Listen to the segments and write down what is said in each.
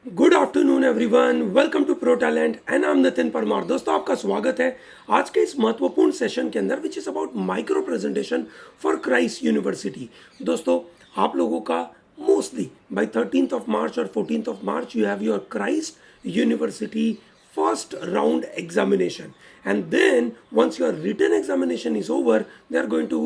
Good afternoon everyone, welcome to pro talent and I am Nitin Parmar. दोस्तों, आपका स्वागत है आज के इस महत्वपूर्ण सेशन के अंदर which is about micro presentation for Christ university. दोस्तों, आप लोगों का mostly bye 13th of March और 14th of March you have your Christ University first round examination, and then once your written examination is over they are going to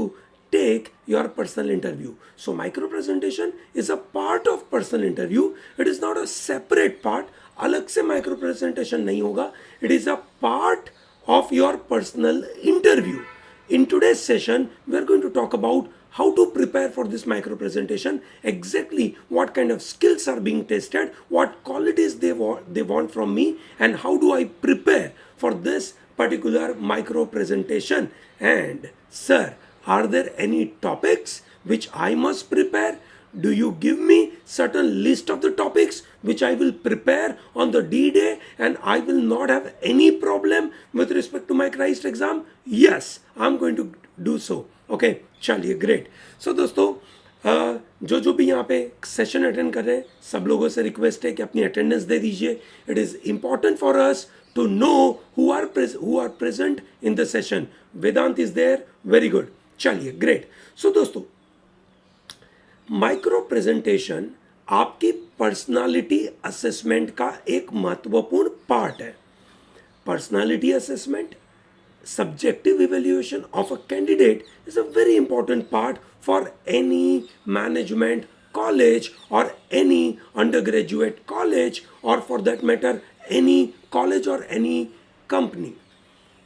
take your personal interview. So micro presentation is a part of personal interview. It is not a separate part. अलग से micro presentation नहीं होगा. It is a part of your personal interview. In today's session, we are going to talk about how to prepare for this micro presentation, exactly what kind of skills are being tested, what qualities they want from me, and how do I prepare for this particular micro presentation. And sir, are there any topics which I must prepare? Do you give me certain list of the topics which I will prepare on the D-Day and I will not have any problem with respect to my Christ exam? Yes, I'm going to do so. Okay, चलिए, great. So दोस्तों, जो भी यहाँ पे session attend कर रहे हैं, सब लोगों से रिक्वेस्ट है कि अपनी अटेंडेंस दे दीजिए. It is important for us to know who are present in the session. Vedant is there, very good. चलिए, ग्रेट. सो दोस्तों, माइक्रो प्रेजेंटेशन आपकी पर्सनालिटी असेसमेंट का एक महत्वपूर्ण पार्ट है. Personality assessment, subjective evaluation of a candidate is a very important part for any management college or any undergraduate college, or for that matter any college or any company.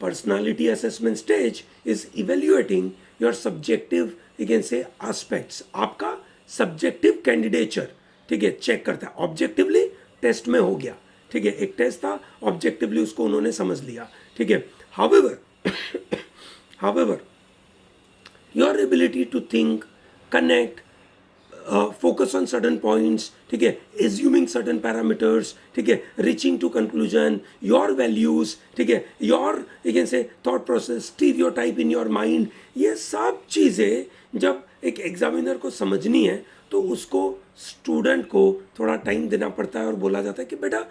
Personality assessment stage is evaluating your subjective, you can say, aspects. आपका subjective candidature, ठीक है, check करता है. Objectively test में हो गया, ठीक है, एक टेस्ट था, ऑब्जेक्टिवली उसको उन्होंने समझ लिया, ठीक है. However, your ability to think, connect, focus on certain points, ठीक है, assuming certain parameters, ठीक है, reaching to conclusion, your values, ठीक है, your, you can say, thought process, stereotype in your mind, ये सब चीज़ें जब एक एग्जामिनर को समझनी है तो उसको स्टूडेंट को थोड़ा टाइम देना पड़ता है और बोला जाता है कि बेटा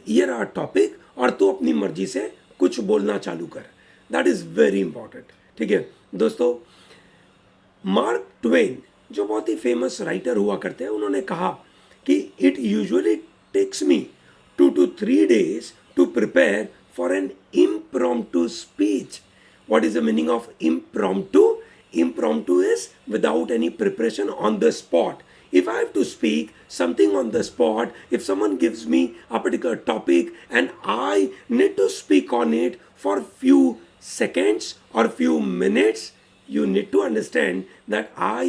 ये रहा टॉपिक और तू अपनी मर्जी से कुछ बोलना चालू कर. दैट इज़ वेरी इंपॉर्टेंट, ठीक है. दोस्तों, मार्क ट्वेन जो बहुत ही फेमस राइटर हुआ करते हैं, उन्होंने कहा कि it usually takes me 2 to 3 days to prepare for an impromptu speech. What is the meaning of impromptu? Impromptu is without any preparation, on the spot. If I have to speak something on the spot, if someone gives me a particular topic and I need to speak on it for few seconds or few minutes, you need to understand that I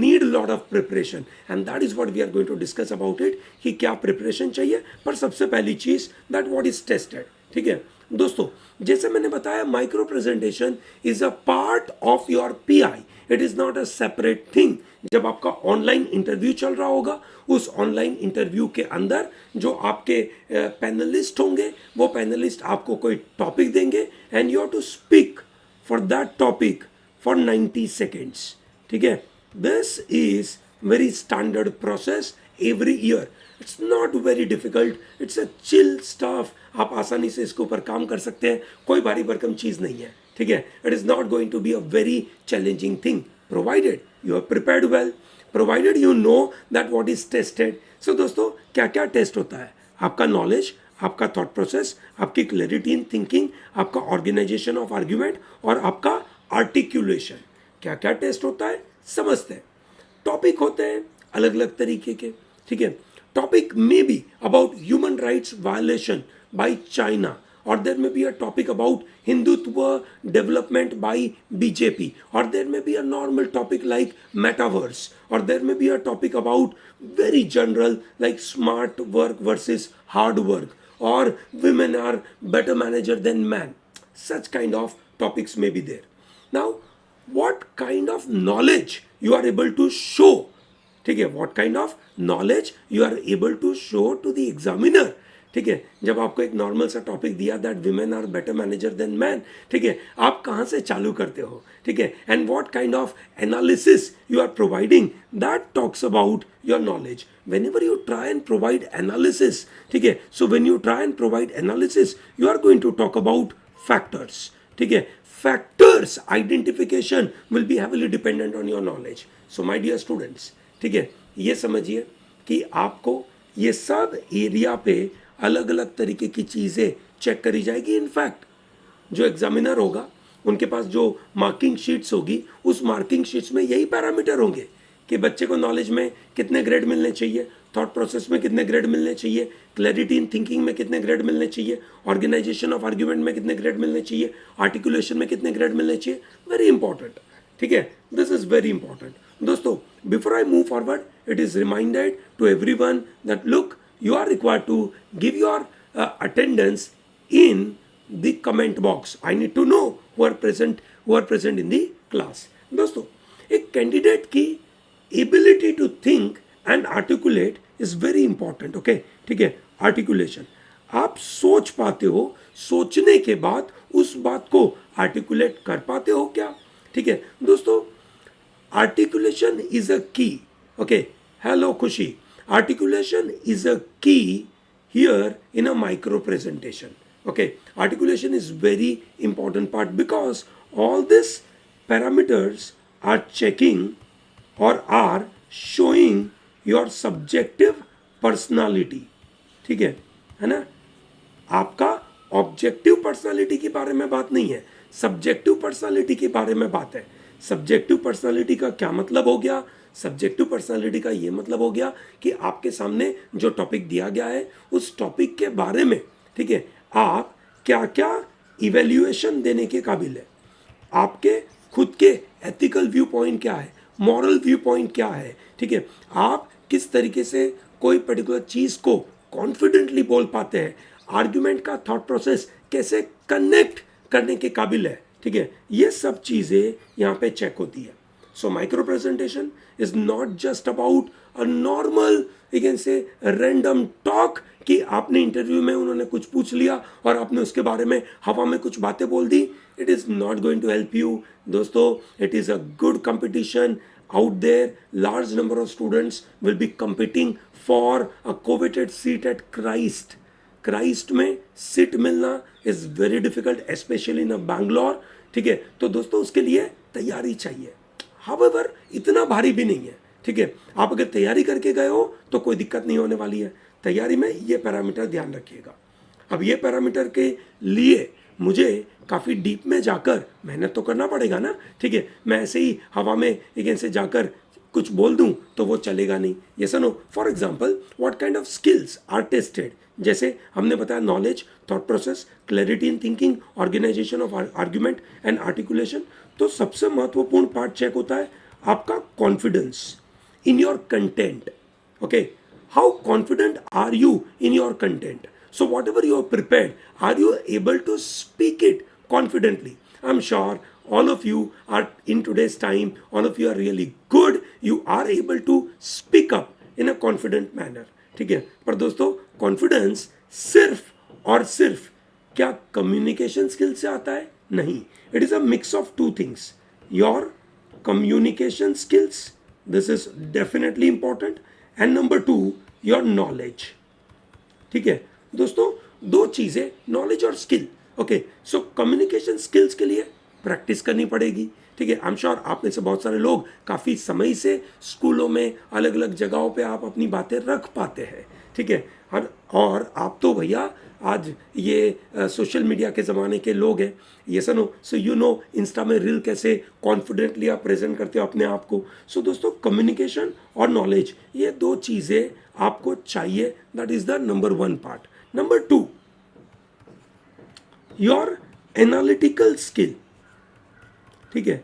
need a lot of preparation, and that is what we are going to discuss about it कि क्या preparation चाहिए. पर सबसे पहली चीज़ that what is tested, ठीक है. दोस्तों, जैसे मैंने बताया, micro presentation is a part of your pi. It is not a separate thing. जब आपका ऑनलाइन इंटरव्यू चल रहा होगा, उस ऑनलाइन इंटरव्यू के अंदर जो आपके पैनलिस्ट होंगे, वो पैनलिस्ट आपको कोई टॉपिक देंगे and you have to speak for that topic for 90 seconds, ठीक है. This is very standard process every year. It's not very difficult, it's a chill stuff. आप आसानी से इसके ऊपर काम कर सकते हैं, कोई भारी भरकम चीज़ नहीं है, ठीक है. It is not going to be a very challenging thing, provided you have prepared well, provided you know that what is tested. So दोस्तों, क्या क्या टेस्ट होता है? आपका नॉलेज, आपका थॉट प्रोसेस, आपकी क्लैरिटी इन थिंकिंग, आपका ऑर्गेनाइजेशन ऑफ आर्ग्यूमेंट और आपका आर्टिकुलेशन. क्या क्या टेस्ट होता है समझते हैं. टॉपिक होते हैं अलग अलग तरीके के, ठीक है. Topic may be about human rights violation by China, or there may be a topic about Hindutva development by BJP, or there may be a normal topic like metaverse, or there may be a topic about very general like smart work versus hard work, or women are better manager than man. Such kind of topics may be there. Now, what kind of knowledge you are able to show, ठीक है, what kind of knowledge you are able to show to the examiner, ठीक है. जब आपको एक normal सा topic दिया that women are better manager then man, ठीक है, आप कहाँ से चालू करते हो? ठीक है, and what kind of analysis you are providing, that talks about your knowledge. whenever you try and provide analysis, ठीक है, so when you try and provide analysis you are going to talk about factors. ठीक है, factors identification will be heavily dependent on your knowledge. so my dear students, ठीक है, ये समझिए कि आपको ये सब एरिया पे अलग अलग तरीके की चीज़ें चेक करी जाएगी. इनफैक्ट जो एग्जामिनर होगा उनके पास जो मार्किंग शीट्स होगी, उस मार्किंग शीट्स में यही पैरामीटर होंगे कि बच्चे को नॉलेज में कितने ग्रेड मिलने चाहिए, थॉट प्रोसेस में कितने ग्रेड मिलने चाहिए, क्लैरिटी इन थिंकिंग में कितने ग्रेड मिलने चाहिए, ऑर्गेनाइजेशन ऑफ आर्ग्यूमेंट में कितने ग्रेड मिलने चाहिए, आर्टिकुलेशन में कितने ग्रेड मिलने चाहिए. Very important. ठीक है, दिस इज वेरी इंपॉर्टेंट. दोस्तों, before I move forward, it is reminded to everyone that look, you are required to give your attendance in the comment box. I need to know who are present in the class. दोस्तों, एक candidate की ability to think and articulate is very important. Okay, ठीक है, articulation. आप सोच पाते हो, सोचने के बाद उस बात को आर्टिकुलेट कर पाते हो क्या? ठीक है दोस्तों, आर्टिकुलेशन इज अ की. ओके, हेलो खुशी. Articulation is a key here in a micro presentation. Okay, articulation is very important part because all these parameters are checking or are showing your subjective personality. ठीक है ना? आपका objective personality के बारे में बात नहीं है, सब्जेक्टिव पर्सनालिटी के बारे में बात है. सब्जेक्टिव पर्सनालिटी का क्या मतलब हो गया? सब्जेक्टिव पर्सनालिटी का ये मतलब हो गया कि आपके सामने जो टॉपिक दिया गया है उस टॉपिक के बारे में, ठीक है, आप क्या क्या इवेल्युएशन देने के काबिल है, आपके खुद के एथिकल व्यू पॉइंट क्या है, मॉरल व्यू पॉइंट क्या है. ठीक है, आप किस तरीके से कोई पर्टिकुलर चीज़ को कॉन्फिडेंटली बोल पाते हैं, आर्ग्यूमेंट का थॉट प्रोसेस कैसे कनेक्ट करने के काबिल है. ठीक है, ये सब चीज़ें यहाँ पे चेक होती है. So micro presentation is not just about a normal, you can say, random talk कि आपने इंटरव्यू में उन्होंने कुछ पूछ लिया और आपने उसके बारे में हवा में कुछ बातें बोल दी. It is not going to help you. दोस्तों, it is a good competition out there. Large number of students will be competing for a coveted seat at Christ. Christ में सीट मिलना is very difficult, especially in Bangalore. ठीक है, तो दोस्तों उसके लिए तैयारी चाहिए. However, इतना भारी भी नहीं है. ठीक है, आप अगर तैयारी करके गए हो तो कोई दिक्कत नहीं होने वाली है. तैयारी में ये पैरामीटर ध्यान रखिएगा. अब ये पैरामीटर के लिए मुझे काफ़ी डीप में जाकर मेहनत तो करना पड़ेगा ना. ठीक है, मैं ऐसे ही हवा में एक से जाकर कुछ बोल दूं तो वो चलेगा नहीं. ये सुनो, for example, what kind of skills are tested. जैसे हमने बताया knowledge, thought process, clarity in thinking, organisation of argument and articulation. तो सबसे महत्वपूर्ण पार्ट चेक होता है आपका confidence in your content. Okay, how confident are you in your content. So whatever you are prepared, are you able to speak it confidently. I am sure all of you are in today's time, all of you are really good, you are able to speak up in a confident manner. ठीक है, पर दोस्तों confidence सिर्फ और सिर्फ क्या communication skill से आता है? नहीं. It is a mix of two things. Your communication skills, this is definitely important, and number 2 your knowledge. ठीक है दोस्तों, दो चीजें, नॉलेज और skill. Okay, so communication skills के लिए प्रैक्टिस करनी पड़ेगी. ठीक है, आई एम श्योर आप में से बहुत सारे लोग काफ़ी समय से स्कूलों में अलग अलग जगहों पे आप अपनी बातें रख पाते हैं. ठीक है, और आप तो भैया आज ये सोशल मीडिया के ज़माने के लोग हैं. ये सुनो, सो यू नो इंस्टा में रील कैसे कॉन्फिडेंटली आप प्रेजेंट करते हो अपने आप को. सो दोस्तों, कम्युनिकेशन और नॉलेज, ये दो चीज़ें आपको चाहिए. That is the number 1 part. Number 2, your analytical skill. ठीक है,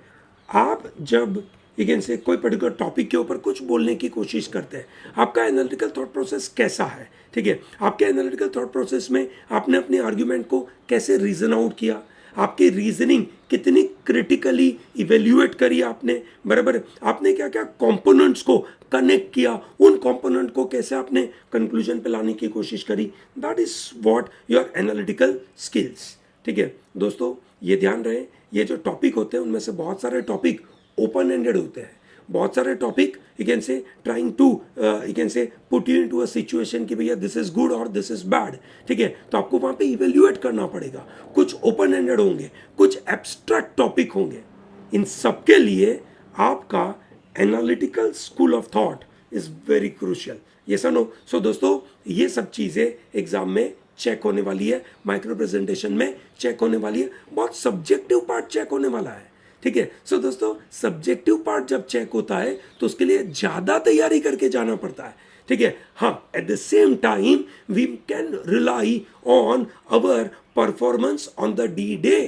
आप जब से कोई पर्टिकुलर टॉपिक के ऊपर कुछ बोलने की कोशिश करते हैं, आपका एनालिटिकल थॉट प्रोसेस कैसा है. ठीक है, आपके एनालिटिकल थॉट प्रोसेस में आपने अपने आर्ग्यूमेंट को कैसे रीजन आउट किया, आपकी रीजनिंग कितनी क्रिटिकली इवेल्युएट करी आपने, बराबर, आपने क्या क्या कंपोनेंट्स को कनेक्ट किया, उन कंपोनेंट को कैसे आपने कंक्लूजन पे लाने की कोशिश करी. That is what your analytical skills. ठीक है दोस्तों, ये ध्यान रहे, ये जो टॉपिक होते हैं उनमें से बहुत सारे टॉपिक ओपन एंडेड होते हैं, बहुत सारे topic you can say trying to you can say put you into a situation कि भैया दिस इज गुड और दिस इज बैड, ठीक है। तो आपको वहाँ पे इवेल्युएट करना पड़ेगा। कुछ ओपन एंडेड होंगे, कुछ एब्स्ट्रैक्ट टॉपिक होंगे। इन सबके लिए आपका analytical school of thought is very crucial. ये नो सो दोस्तों, ये सब चीज़ें एग्जाम में चेक होने वाली है, माइक्रो प्रेजेंटेशन में चेक होने वाली है। बहुत सब्जेक्टिव पार्ट चेक होने वाला है, ठीक है। सो दोस्तों, सब्जेक्टिव पार्ट जब चेक होता है तो उसके लिए ज़्यादा तैयारी करके जाना पड़ता है, ठीक है। हाँ, at the same time we can rely on our performance on the D day.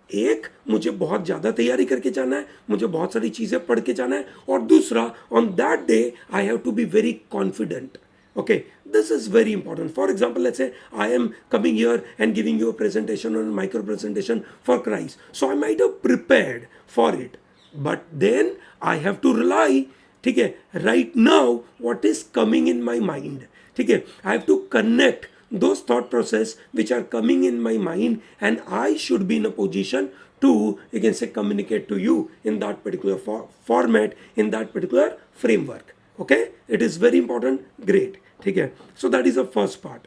एक, मुझे बहुत ज़्यादा तैयारी करके जाना है, मुझे बहुत सारी चीज़ें पढ़ के जाना है, और दूसरा, on that day I have to be very confident. Okay, this is very important. For example, let's say I am coming here and giving you a presentation or a micro presentation for Christ. So I might have prepared for it, but then I have to rely, ठीक है, right now what is coming in my mind, ठीक है, I have to connect those thought process which are coming in my mind, and I should be in a position to, you can say, communicate to you in that particular format, in that particular framework. Okay, it is very important. Great, ठीक है. So that is the first part.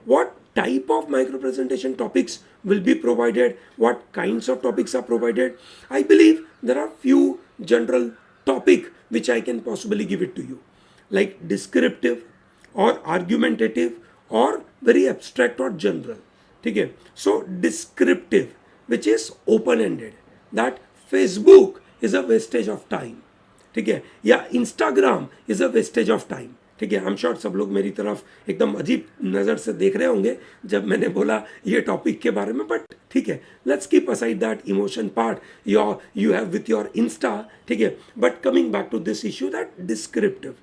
What type of micro presentation topics will be provided? What kinds of topics are provided? I believe there are few general topic which I can possibly give it to you, like descriptive or argumentative or very abstract or general, ठीक है. So descriptive, which is open ended, that Facebook is a wastage of time, ठीक है, या Instagram is a wastage of time, ठीक है. आई am sure सब लोग मेरी तरफ एकदम अजीब नज़र से देख रहे होंगे जब मैंने बोला ये टॉपिक के बारे में, बट ठीक है, let's keep aside that emotion part you have with your insta, ठीक है. But coming back to this issue, that descriptive,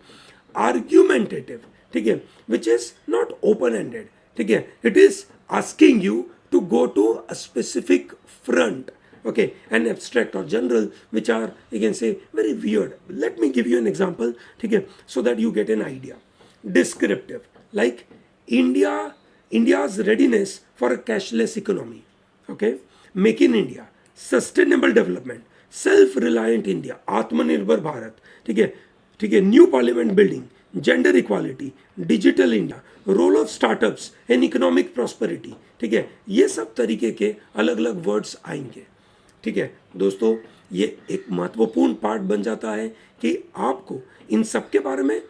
argumentative, ठीक है, which is not open ended, ठीक है, it is asking you to go to a specific front, okay, and abstract or general, which are, you can say, very weird. Let me give you an example, okay, so that you get an idea. Descriptive, like India's readiness for a cashless economy, okay, make in India, sustainable development, self-reliant India, Atmanirbhar Bharat, ठीक है, new parliament building, gender equality, digital India, role of startups and economic prosperity, ठीक है. ये सब तरीके के अलग अलग वर्ड्स आएंगे, ठीक है दोस्तों. ये एक महत्वपूर्ण पार्ट बन जाता है कि आपको इन सब के बारे में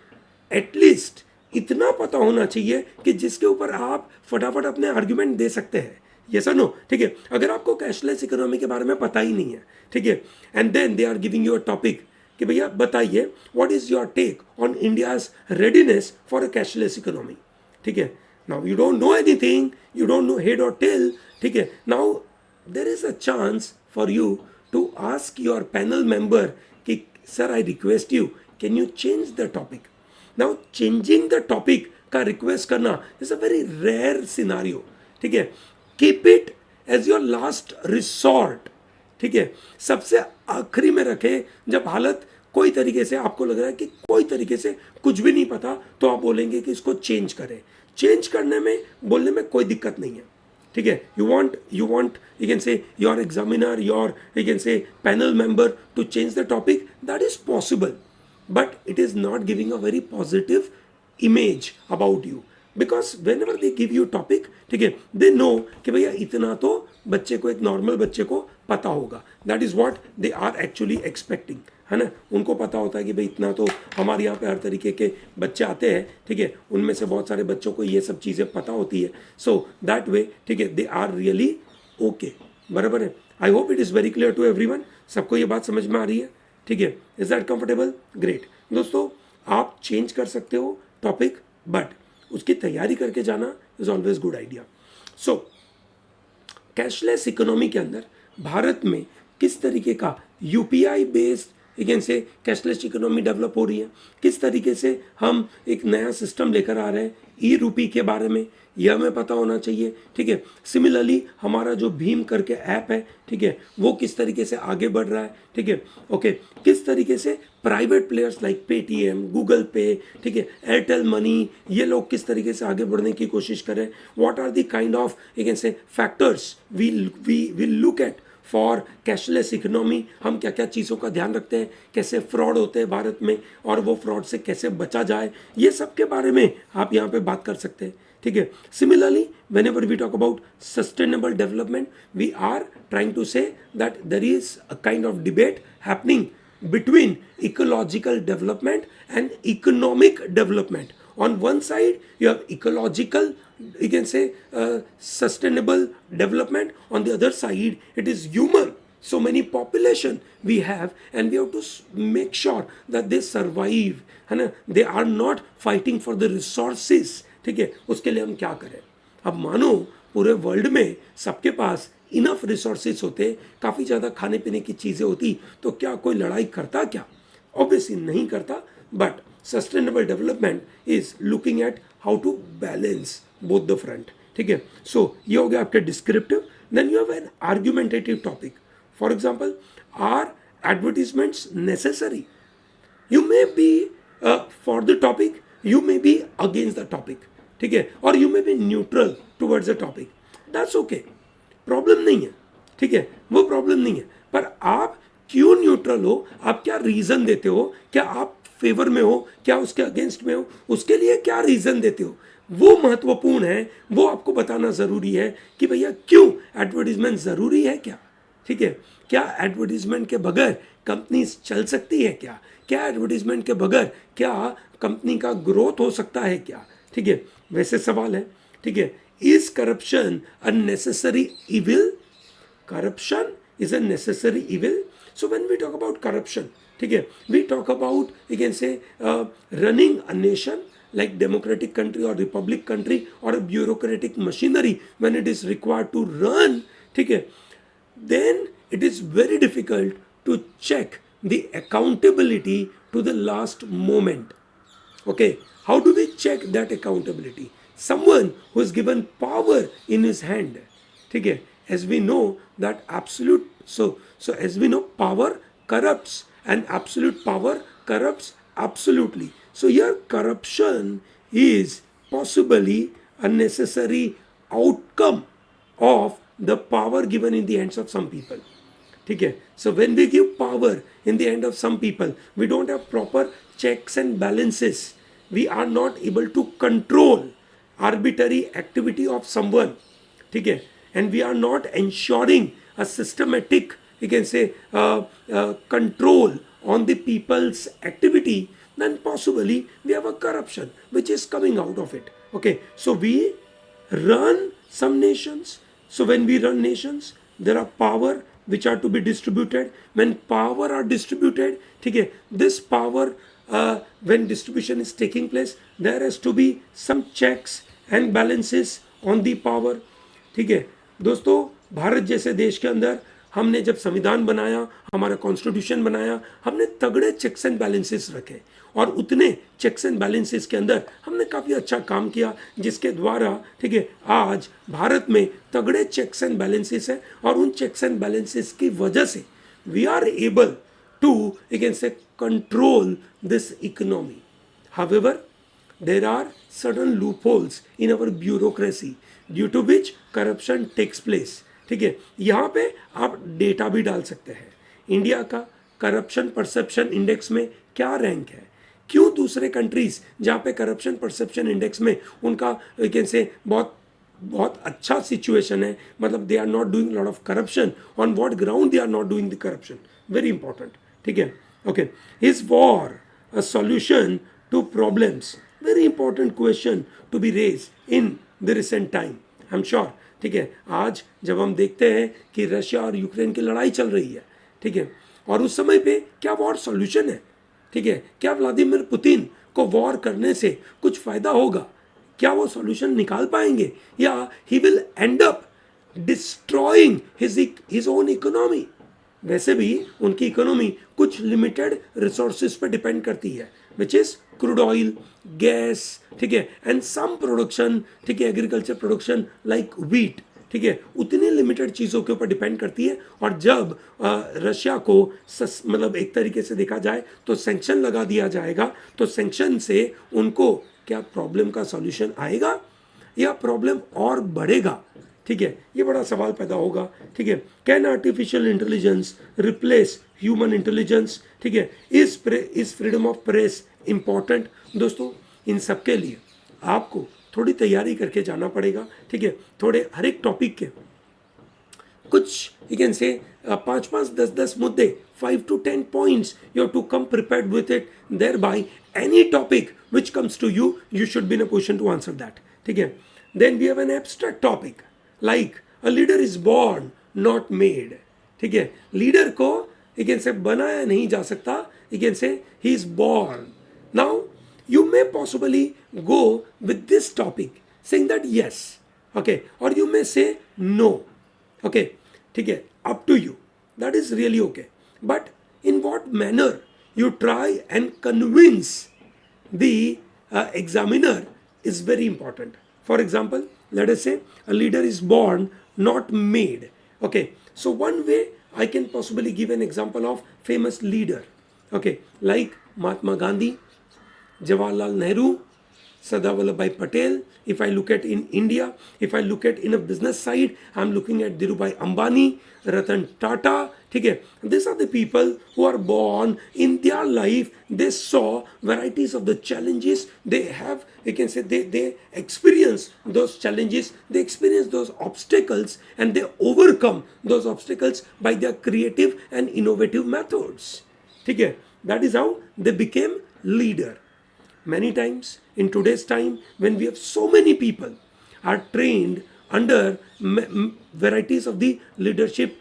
एटलीस्ट इतना पता होना चाहिए कि जिसके ऊपर आप फटाफट अपने आर्ग्यूमेंट दे सकते हैं. ये सर नो, ठीक है. अगर आपको कैशलेस इकोनॉमी के बारे में पता ही नहीं है, ठीक है, and then they are giving you a topic कि भैया बताइए what is your take on India's readiness for a cashless economy, ठीक है. Now you don't know anything, you don't know head और टेल, ठीक है. Now there is a chance for you to ask your panel member कि sir I request you, can you change the topic. Now changing the topic का request करना is a very rare scenario, ठीक है. keep it as your last resort, ठीक है. सबसे आखिरी में रखें जब हालत कोई तरीके से आपको लग रहा है कि कोई तरीके से कुछ भी नहीं पता, तो आप बोलेंगे कि इसको चेंज करें. चेंज करने में, बोलने में कोई दिक्कत नहीं है, ठीक है. you want you can say your examiner, your you can say panel member to change the topic, that is possible, but it is not giving a very positive image about you, because whenever they give you topic, ठीक है, they know कि भैया इतना तो बच्चे को, एक normal बच्चे को पता होगा. that is what they are actually expecting, है ना. उनको पता होता है कि भाई इतना तो हमारे यहाँ पे हर तरीके के बच्चे आते हैं, ठीक है, उनमें से बहुत सारे बच्चों को ये सब चीज़ें पता होती है. सो दैट वे, ठीक है, दे आर रियली ओके, बराबर है. I hope it is very clear to everyone. सबको ये बात समझ में आ रही है, ठीक है. Is that comfortable? ग्रेट. दोस्तों, आप चेंज कर सकते हो टॉपिक, बट उसकी तैयारी करके जाना is always good idea. So cashless economy के अंदर भारत में किस तरीके का यूपीआई बेस्ड, यू कैन से, कैशलेस इकोनॉमी डेवलप हो रही है, किस तरीके से हम एक नया सिस्टम लेकर आ रहे हैं ई रूपी के बारे में, यह हमें पता होना चाहिए, ठीक है. सिमिलरली हमारा जो भीम करके ऐप है, ठीक है, वो किस तरीके से आगे बढ़ रहा है, ठीक है. ओके, किस तरीके से private players like Paytm, Google पे, ठीक है, एयरटेल मनी, ये लोग किस तरीके से आगे बढ़ने की कोशिश करें. What are the kind of, you can say, factors we look at for cashless economy हम क्या क्या चीज़ों का ध्यान रखते हैं, कैसे फ्रॉड होते हैं भारत में और वो फ्रॉड से कैसे बचा जाए, ये सब के बारे में आप यहाँ पे बात कर सकते हैं, ठीक है. Similarly whenever we talk about sustainable development, we are trying to say that there is a kind of debate happening between ecological development and economic development. On one side you have ecological, you can say sustainable development. On the other side it is human, so many population we have and we have to make sure that they survive, है ना, they are not fighting for the resources, ठीक है. उसके लिए हम क्या करें. अब मानो पूरे वर्ल्ड में सबके पास इनफ रिसोर्सेज होते, काफ़ी ज़्यादा खाने पीने की चीज़ें होती, तो क्या कोई लड़ाई करता क्या? ऑब्वियसली नहीं करता. But sustainable development is looking at how to balance both the front, ठीक है. सो ये हो गया आपके descriptive. Then you have an argumentative topic. For example, are advertisements necessary? You may be for the topic, you may be against the topic, ठीक है, और you may be neutral towards the topic. That's okay, problem नहीं है, ठीक है, वो problem नहीं है. पर आप क्यों न्यूट्रल हो, आप क्या रीजन देते हो, क्या आप फेवर में हो, क्या उसके अगेंस्ट में हो, उसके लिए क्या रीजन देते हो, वो महत्वपूर्ण है. वो आपको बताना जरूरी है कि भैया क्यों एडवर्टीजमेंट जरूरी है क्या, ठीक है. क्या एडवर्टीजमेंट के बगैर कंपनी चल सकती है क्या, क्या एडवर्टीजमेंट के बगैर क्या कंपनी का ग्रोथ हो सकता है क्या, ठीक है. वैसे सवाल है, ठीक है. Is corruption a necessary evil? Corruption is a necessary evil. So when we talk about corruption, ठीक है, we talk about, you can say, running a nation like democratic country or republic country or a bureaucratic machinery. When it is required to run, ठीक है, then it is very difficult to check the accountability to the last moment. Okay, how do we check that accountability? Someone who is given power in his hand, ठीक है, as we know that absolute, so as we know, power corrupts and absolute power corrupts absolutely. So here corruption is possibly a necessary outcome of the power given in the hands of some people, ठीक है. So when we give power in the hand of some people, we don't have proper checks and balances. We are not able to control arbitrary activity of someone, ठीक है, and we are not ensuring a systematic, you can say, control on the people's activity. Then possibly we have a corruption which is coming out of it. Okay, so we run some nations. So when we run nations, there are power which are to be distributed. When power are distributed, ठीक है, this power, when distribution is taking place, there has to be some checks and balances on the power, ठीक है. दोस्तों, भारत जैसे देश के अंदर हमने जब संविधान बनाया, हमारा कॉन्स्टिट्यूशन बनाया, हमने तगड़े चेक्स एंड बैलेंसेस रखे और उतने चेक्स एंड बैलेंसेस के अंदर हमने काफ़ी अच्छा काम किया, जिसके द्वारा, ठीक है, आज भारत में तगड़े चेक्स एंड बैलेंसेस हैं और उन चेक्स एंड बैलेंसेस की वजह से we are able to, you can say, control this economy. However, there are certain loopholes in our bureaucracy due to which corruption takes place, ठीक है. यहाँ पे आप डेटा भी डाल सकते हैं. इंडिया का करप्शन परसेप्शन इंडेक्स में क्या रैंक है, क्यों दूसरे कंट्रीज जहाँ पे करप्शन परसेप्शन इंडेक्स में उनका, यू कैन से, बहुत अच्छा सिचुएशन है, मतलब they are not doing lot of corruption, on what ground they are not doing the corruption. Very important, ठीक है. Okay, is war a solution to problems? Very important question to be raised in the recent time, I'm sure, ठीक है. आज जब हम देखते हैं कि रशिया और यूक्रेन की लड़ाई चल रही है, ठीक है, और उस समय पे क्या वॉर सॉल्यूशन है, ठीक है, क्या व्लादिमीर पुतिन को वॉर करने से कुछ फायदा होगा, क्या वो सॉल्यूशन निकाल पाएंगे, या he will and up destroying his own economy. वैसे भी उनकी इकोनॉमी कुछ लिमिटेड रिसोर्सेज पर डिपेंड करती है, which is crude oil, gas, ठीक है, एंड सम प्रोडक्शन, ठीक है, एग्रीकल्चर प्रोडक्शन लाइक व्हीट, ठीक है, उतनी लिमिटेड चीज़ों के ऊपर डिपेंड करती है. और जब रशिया को मतलब एक तरीके से देखा जाए तो सैंक्शन लगा दिया जाएगा, तो सैंक्शन से उनको क्या प्रॉब्लम का सॉल्यूशन आएगा या प्रॉब्लम और बढ़ेगा, ठीक है, ये बड़ा सवाल पैदा होगा, ठीक है। Can artificial intelligence replace human intelligence, ठीक है। Is freedom of press important? दोस्तों, इन सब के लिए आपको थोड़ी तैयारी करके जाना पड़ेगा, ठीक है। थोड़े हर एक टॉपिक के कुछ यू कैन से 5-5, 10-10 मुद्दे, 5 to 10 points, you have to come prepared with it. Thereby any topic which comes to you, you should be in a position to answer that, ठीक है। Then we have an abstract topic like a leader is born not made, ठीक है। Leader को you can say बनाया नहीं जा सकता, you can say he is born. Now you may possibly go with this topic saying that yes, okay, or you may say no, okay, ठीक है, up to you, that is really okay. But in what manner you try and convince the examiner is very important. For example, let us say a leader is born not made, okay. So one way I can possibly give an example of famous leader, okay, like Mahatma Gandhi, Jawaharlal Nehru, Sardar Vallabhbhai Patel. If I look at in India, if I look at in a business side, I'm looking at Dhirubhai Ambani, Ratan Tata, ठीक है. These are the people who are born in their life. They saw varieties of the challenges. They have, you can say, they experience those challenges. They experience those obstacles and they overcome those obstacles by their creative and innovative methods. ठीक है. That is how they became leader. Many times in today's time, when we have so many people are trained under varieties of the leadership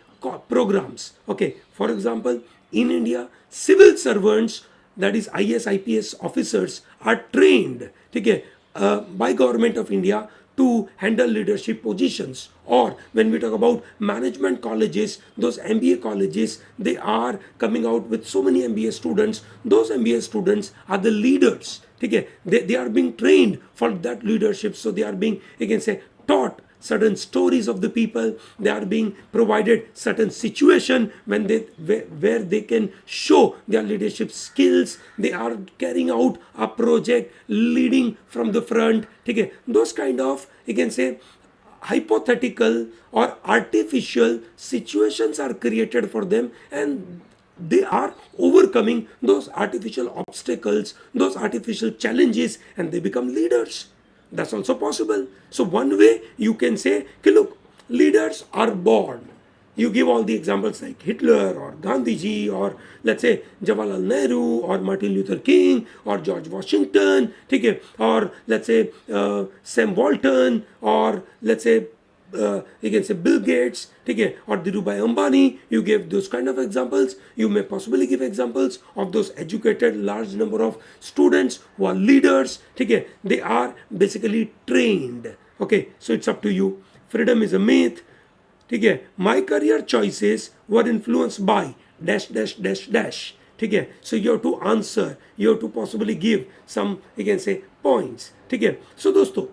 programs. Okay, for example, in India, civil servants, that is IS, IPS officers, are trained, okay, by government of India to handle leadership positions. Or when we talk about management colleges, those MBA colleges, they are coming out with so many MBA students. Those MBA students are the leaders. Okay, they are being trained for that leadership. So they are being, you can say, taught certain stories of the people. They are being provided certain situation when where they can show their leadership skills. They are carrying out a project, leading from the front. Okay, those kind of, you can say, hypothetical or artificial situations are created for them, and they are overcoming those artificial obstacles, those artificial challenges, and they become leaders. That's also possible. So one way you can say, okay, look, leaders are born. You give all the examples like Hitler or Gandhiji or let's say Jawaharlal Nehru or Martin Luther King or George Washington, okay, or let's say Sam Walton, or let's say you can say Bill Gates, okay, or Dhirubhai Ambani. You gave those kind of examples. You may possibly give examples of those educated large number of students who are leaders, okay. They are basically trained, okay. So it's up to you. Freedom is a myth. ठीक है, my career choices were influenced by dash dash dash dash. ठीक है, so you have to answer, you have to possibly give some, you can say, points. ठीक है, so दोस्तों,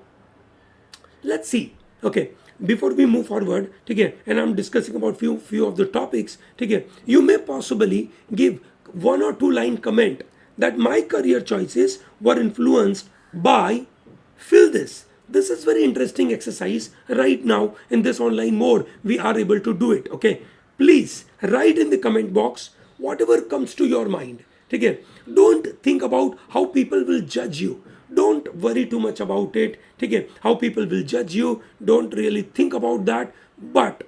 let's see. Okay, before we move forward, ठीक है, and I'm discussing about few of the topics. ठीक है, you may possibly give 1 or 2 line comment that my career choices were influenced by fill this. This is very interesting exercise. Right now in this online mode, we are able to do it. Okay, please write in the comment box whatever comes to your mind. Okay, don't think about how people will judge you. Don't worry too much about it. Okay, how people will judge you, don't really think about that. But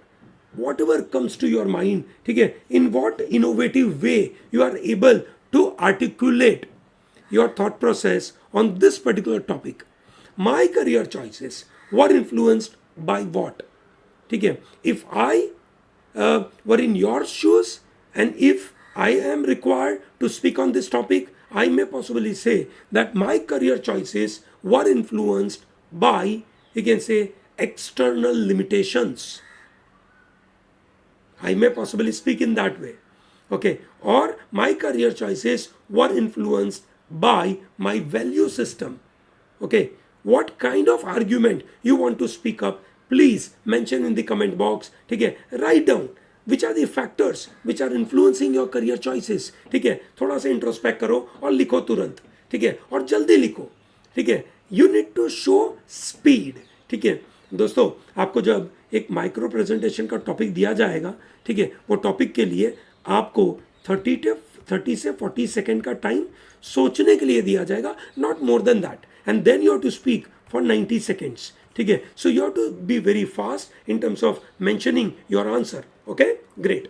whatever comes to your mind, okay, in what innovative way you are able to articulate your thought process on this particular topic. My career choices were influenced by what? Okay, if I were in your shoes and if I am required to speak on this topic, I may possibly say that my career choices were influenced by, you can say, external limitations. I may possibly speak in that way. Okay, or my career choices were influenced by my value system. Okay, what kind of argument you want to speak up, please mention in the comment box. ठीक है, write down which are the factors which are influencing your career choices. ठीक है, थोड़ा सा introspect करो और लिखो तुरंत. ठीक है, और जल्दी लिखो. ठीक है, you need to show speed. ठीक है दोस्तों, आपको जब एक माइक्रो प्रेजेंटेशन का टॉपिक दिया जाएगा, ठीक है, वो टॉपिक के लिए आपको 30 से 40 सेकेंड का टाइम सोचने के लिए दिया जाएगा, not more than that, and then you have to speak for 90 seconds, ठीक है. So you have to be very fast in terms of mentioning your answer. Okay, great,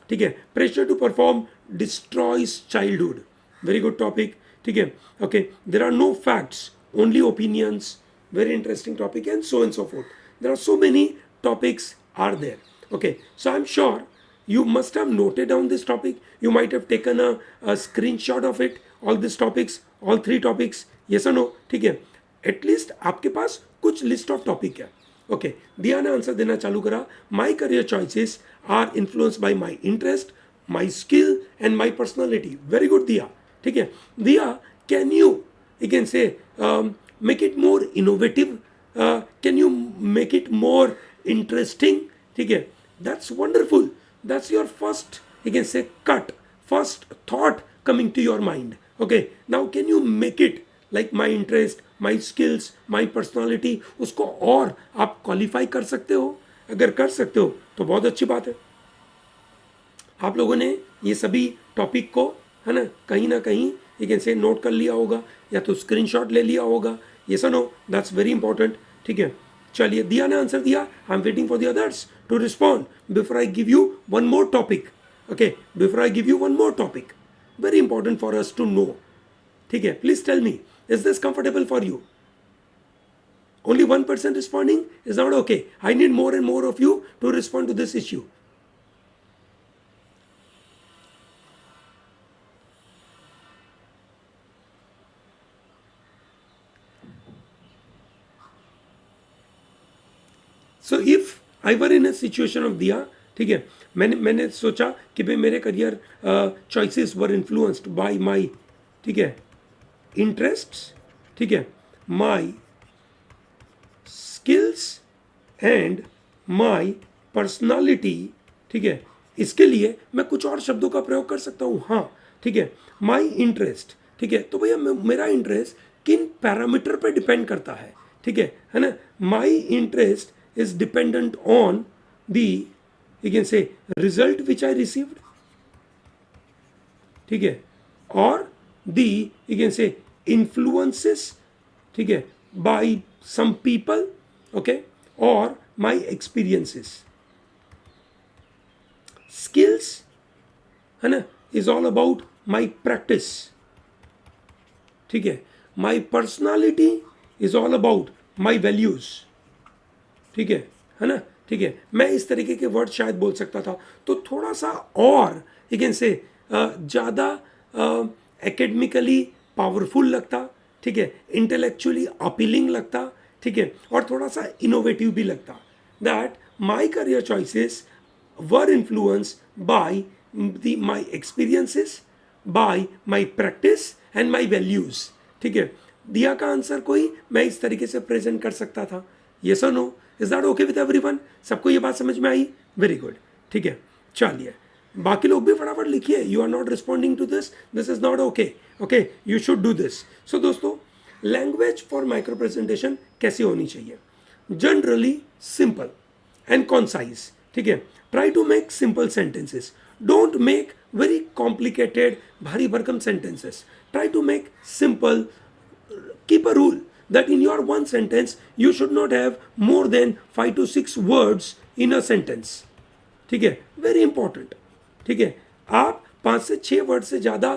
ठीक है. Pressure to perform destroys childhood, very good topic, ठीक है. Okay, there are no facts, only opinions, very interesting topic, and so forth. There are so many topics are there. Okay, so I'm sure you must have noted down this topic. You might have taken a screenshot of it, all these topics, all 3 topics, yes or no, ठीक है. At least आपके पास कुछ list of topic है. Okay, दिया ने answer देना चालू करा. My career choices are influenced by my interest, my skill and my personality. Very good दिया, ठीक है. दिया, can you can say make it more innovative, can you make it more interesting, ठीक है. That's wonderful. That's your first, you can say, first thought coming to your mind. Okay, now can you make it like my interest, my skills, my personality, उसको और आप qualify कर सकते हो. अगर कर सकते हो तो बहुत अच्छी बात है. आप लोगों ने ये सभी टॉपिक को, है ना कहीं you can say नोट कर लिया होगा, या तो स्क्रीनशॉट ले लिया होगा. Yes or no? That's very important. ठीक है, चलिए, दिया ने आंसर दिया. I am waiting for the others to respond before I give you one more topic. Okay, before I give you one more topic, very important for us to know. ठीक है, please tell me, is this comfortable for you? Only 1% responding is not okay. I need more and more of you to respond to this issue. So if I were in a situation of दिया, ठीक है, मैंने सोचा कि भाई मेरे career choices were influenced by my, ठीक है, इंटरेस्ट्स, ठीक है, my skills and my personality, ठीक है. इसके लिए मैं कुछ और शब्दों का प्रयोग कर सकता हूँ. हाँ, ठीक है, माय इंटरेस्ट, ठीक है. तो भैया मेरा इंटरेस्ट किन पैरामीटर पर डिपेंड करता है, ठीक है ना. My interest is dependent on the, you can say, result which I received, ठीक है, और the, you can say, influences, ठीक है, by some people, okay, or my experiences. Skills, है ना, is all about my practice, ठीक है. My personality is all about my values, ठीक है ना, ठीक है. मैं इस तरीके के वर्ड शायद बोल सकता था, तो थोड़ा सा और यू कैन से ज़्यादा एकेडमिकली पावरफुल लगता, ठीक है, इंटेलेक्चुअली अपीलिंग लगता, ठीक है, और थोड़ा सा इनोवेटिव भी लगता. That my career choices were influence by my experiences, bye my practice and my values, ठीक है. दिया का आंसर कोई मैं इस तरीके से प्रेजेंट कर सकता था. येस और no? Is that okay with everyone? सबको ये बात समझ में आई? वेरी गुड, ठीक है. चलिए, बाकी लोग भी फटाफट लिखिए. You are not responding to this, this is not okay. Okay, you should do this. So दोस्तों, लैंग्वेज फॉर माइक्रो प्रेजेंटेशन कैसी होनी चाहिए? जनरली सिंपल एंड कॉन्साइज, ठीक है. Try to make simple sentences. Don't make very complicated भारी भरकम sentences. Try to make simple. Keep a rule that in your one sentence you should not have more than 5 to 6 words in a sentence, ठीक है, very important, ठीक है. आप 5 से 6 word से ज़्यादा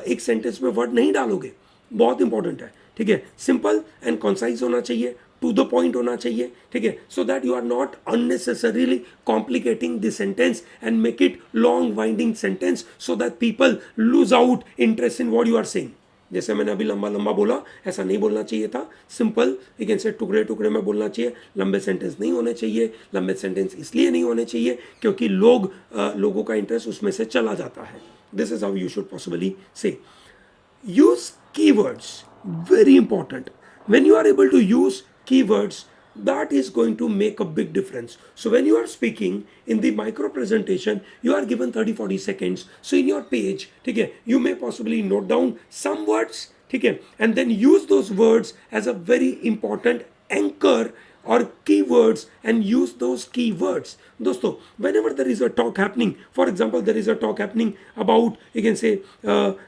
एक सेंटेंस में वर्ड नहीं डालोगे, बहुत इंपॉर्टेंट है, ठीक है. सिंपल एंड कॉन्साइज होना चाहिए, टू द पॉइंट होना चाहिए, ठीक है, so that you are not unnecessarily complicating the sentence and make it long winding sentence so that people lose out interest in what you are saying. जैसे मैंने अभी लंबा लंबा बोला, ऐसा नहीं बोलना चाहिए था. सिंपल, यू कैन से टुकड़े टुकड़े में बोलना चाहिए. लंबे सेंटेंस नहीं होने चाहिए. लंबे सेंटेंस इसलिए नहीं होने चाहिए क्योंकि लोगों का इंटरेस्ट उसमें से चला जाता है. This is how you should possibly say. Use keywords, very important. When you are able to use keywords, that is going to make a big difference. So when you are speaking in the micro presentation, you are given 30-40 seconds. So in your page, ठीक है, you may possibly note down some words, ठीक है, and then use those words as a very important anchor or keywords and use those keywords. दोस्तों, whenever there is a talk happening, for example, there is a talk happening about, you can say,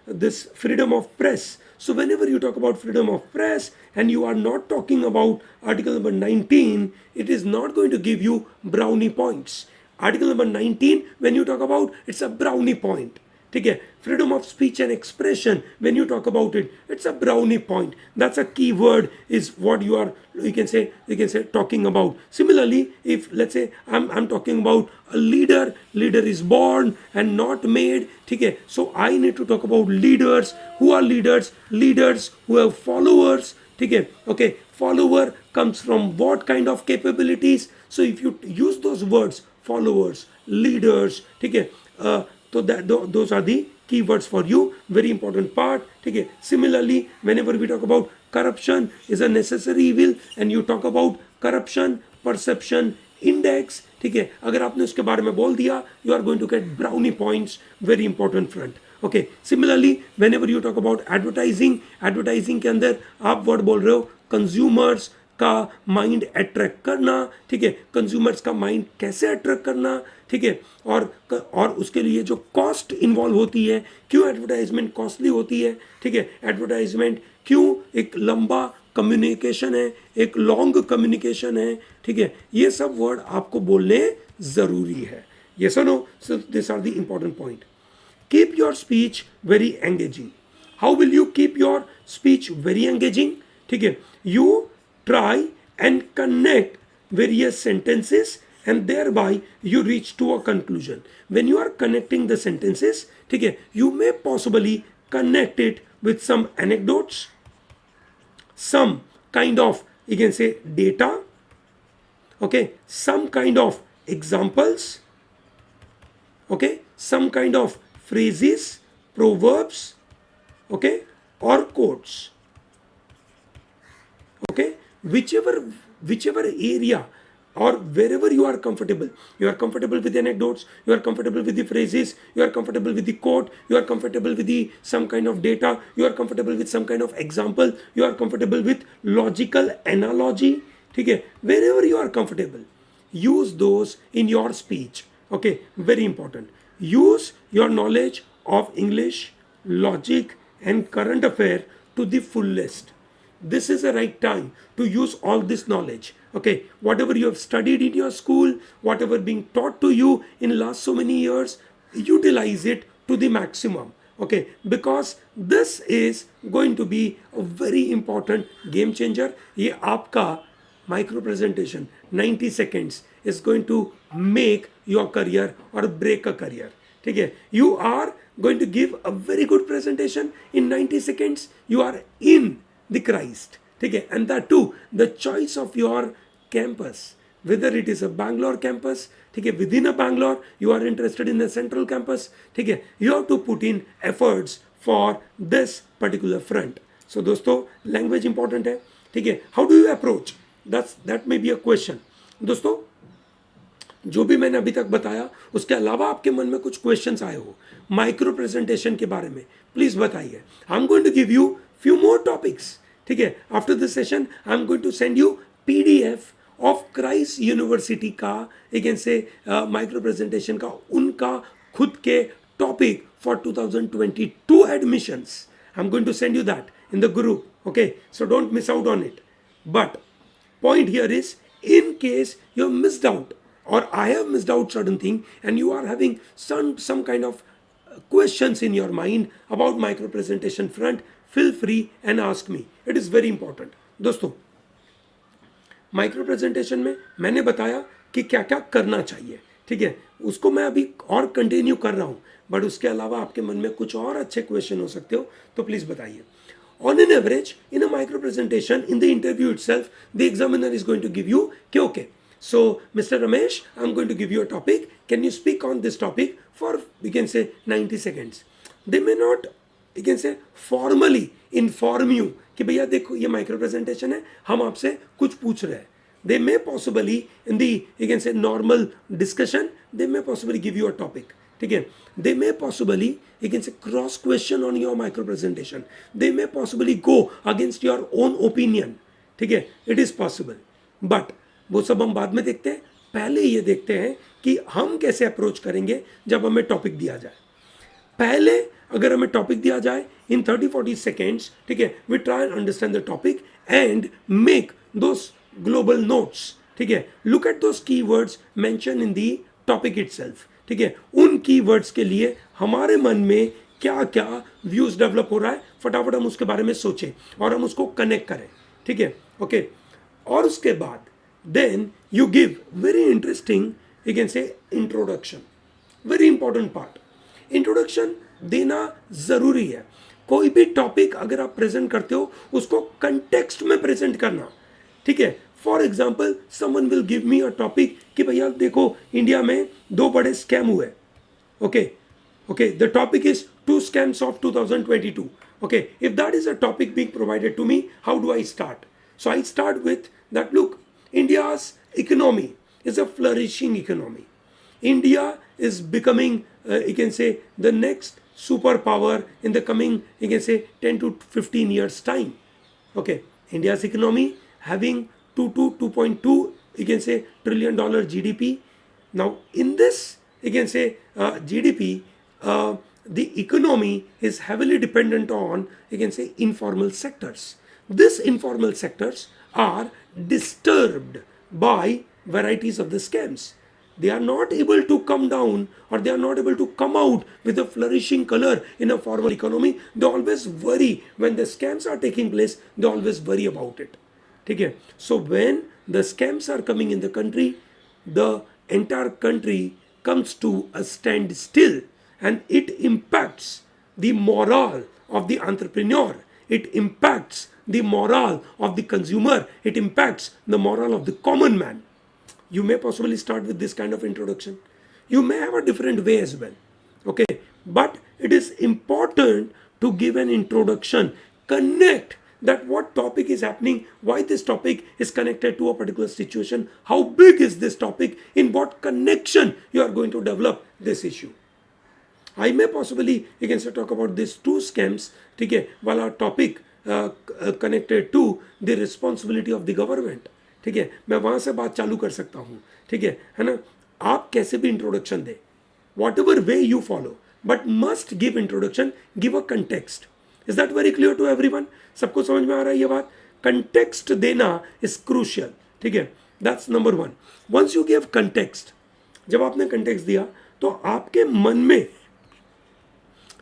this freedom of press. So whenever you talk about freedom of press and you are not talking about article number 19, it is not going to give you brownie points. Article number 19, when you talk about, it's a brownie point. ठीक है, freedom of speech and expression, when you talk about it, it's a brownie point. That's a key word, is what you are, you can say talking about. Similarly, if let's say I'm talking about a leader is born and not made. ठीक है, so I need to talk about leaders. Who are leaders? Leaders who have followers. ठीक है, okay, follower comes from what kind of capabilities? So if you use those words, followers, leaders, ठीक है, so those are the keywords for you. Very important part. Okay. Similarly, whenever we talk about corruption is a necessary evil, and you talk about corruption perception index, ठीक है, अगर आपने उसके बारे में बोल दिया, you are going to get brownie points. Very important front. Okay. Similarly, whenever you talk about advertising के अंदर आप वर्ड बोल रहे हो consumers का माइंड अट्रैक्ट करना. ठीक है, कंज्यूमर्स का माइंड कैसे अट्रैक्ट करना. ठीक है, और उसके लिए जो कॉस्ट इन्वॉल्व होती है, क्यों एडवर्टाइजमेंट कॉस्टली होती है. ठीक है, एडवर्टाइजमेंट क्यों एक लंबा कम्युनिकेशन है, एक लॉन्ग कम्युनिकेशन है. ठीक है, ये सब वर्ड आपको बोलने जरूरी है. ये सुनो, so this are the important point. Keep your speech very engaging. How will you keep your speech very engaging. ठीक है, you try and connect various sentences and thereby you reach to a conclusion. When you are connecting the sentences, ठीक है, you may possibly connect it with some anecdotes, some kind of, you can say, data, okay, some kind of examples, okay, some kind of phrases, proverbs, okay, or quotes. Okay, whichever area or wherever you are comfortable with the anecdotes, you are comfortable with the phrases, you are comfortable with the quote, you are comfortable with the some kind of data, you are comfortable with some kind of example, you are comfortable with logical analogy. ठीक है, wherever you are comfortable, use those in your speech. Okay, very important. Use your knowledge of English, logic and current affair to the fullest. This is the right time to use all this knowledge. Okay, whatever you have studied in your school, whatever being taught to you in last so many years, utilize it to the maximum. Okay, because this is going to be a very important game changer. ये आपका micro presentation 90 seconds is going to make your career or break a career. ठीक है, you are going to give a very good presentation in 90 seconds. You are in the Christ. ठीक है, and that too, the choice of your campus, whether it is a Bangalore campus, ठीक है, within a Bangalore, you are interested in a central campus, ठीक है, you have to put in efforts for this particular front. So दोस्तों, language important है. ठीक है, how do you approach? That may be a question. दोस्तों, जो भी मैंने अभी तक बताया, उसके अलावा आपके मन में कुछ क्वेश्चंस आए हो माइक्रो प्रेजेंटेशन के बारे में, प्लीज बताइए. I am going to give you few more topics. ठीक है, after this session I am going to send you PDF of Christ University का, you can say, micro presentation का उनका खुद के topic for 2022 admissions. I am going to send you that in the group. Okay, so don't miss out on it. But point here is, in case you have missed out or I have missed out certain thing and you are having some kind of questions in your mind about micro presentation front, feel free and ask me. It is very important. दोस्तों, micro presentation में मैंने बताया कि क्या क्या करना चाहिए. ठीक है, उसको मैं अभी और कंटिन्यू कर रहा हूँ, बट उसके अलावा आपके मन में कुछ और अच्छे क्वेश्चन हो सकते हो, तो प्लीज बताइए. On an average, in a micro presentation, in the interview itself, the examiner is going to give you, okay, so Mr. Ramesh, I'm going to give you a topic. Can you speak on this topic for, we can say, 90 seconds. They may not, you can say, formally inform you कि भैया देखो ये micro presentation है, हम आपसे कुछ पूछ रहे हैं. They may possibly in the, you can say, normal discussion, they may possibly give you a topic. ठीक है, they may possibly, you can say, cross question on your micro presentation. They may possibly go against your own opinion. ठीक है, it is possible. But वो सब हम बाद में देखते हैं, पहले ये देखते हैं कि हम कैसे अप्रोच करेंगे जब हमें टॉपिक दिया जाए। पहले अगर हमें टॉपिक दिया जाए इन 30-40 सेकेंड्स, ठीक है, we try and understand the topic and make those global notes, ठीक है, look at those keywords mention in the topic itself, ठीक है, उन कीवर्ड्स के लिए हमारे मन में क्या क्या व्यूज डेवलप हो रहा है, फटाफट हम उसके बारे में सोचें और हम उसको कनेक्ट करें, ठीक है, ओके। और उसके बाद then you give very interesting, you can say introduction, very important part. Introduction देना जरूरी है। कोई भी टॉपिक अगर आप प्रेजेंट करते हो उसको कंटेक्स्ट में प्रेजेंट करना, ठीक है। For example someone will give me a topic कि भैया देखो इंडिया में 2 बड़े स्कैम हुए, okay okay, the topic is 2 scams of 2022, okay, if that is a topic being provided to me, how do I start? So I start with that, look, India's economy is a flourishing economy. India is becoming, you can say, the next superpower in the coming, you can say, 10 to 15 years time. Okay, India's economy having 2 to 2.2, you can say, trillion dollar GDP. Now in this, you can say, GDP, the economy is heavily dependent on, you can say, informal sectors. These informal sectors are disturbed by varieties of the scams. They are not able to come down, or they are not able to come out with a flourishing color in a formal economy. They always worry when the scams are taking place, they always worry about it, okay? So when the scams are coming in the country, the entire country comes to a standstill, and it impacts the morale of the entrepreneur, it impacts the morale of the consumer, it impacts the morale of the common man. You may possibly start with this kind of introduction. You may have a different way as well, okay, but it is important to give an introduction, connect that what topic is happening, why this topic is connected to a particular situation, how big is this topic, in what connection you are going to develop this issue. I may possibly, you can say, talk about these 2 scams, ठीक है, while our topic connected to the responsibility of the government, ठीक है, मैं वहाँ से बात चालू कर सकता हूँ, ठीक है ना। आप कैसे भी इंट्रोडक्शन दे, whatever way you follow, but must give introduction, give a context. Is that very clear to everyone? सबको समझ में आ रहा है ये बात? कंटेक्स्ट देना इज क्रूशियल, ठीक है, that's number 1। Once you give context, जब आपने कंटेक्स्ट दिया तो आपके मन में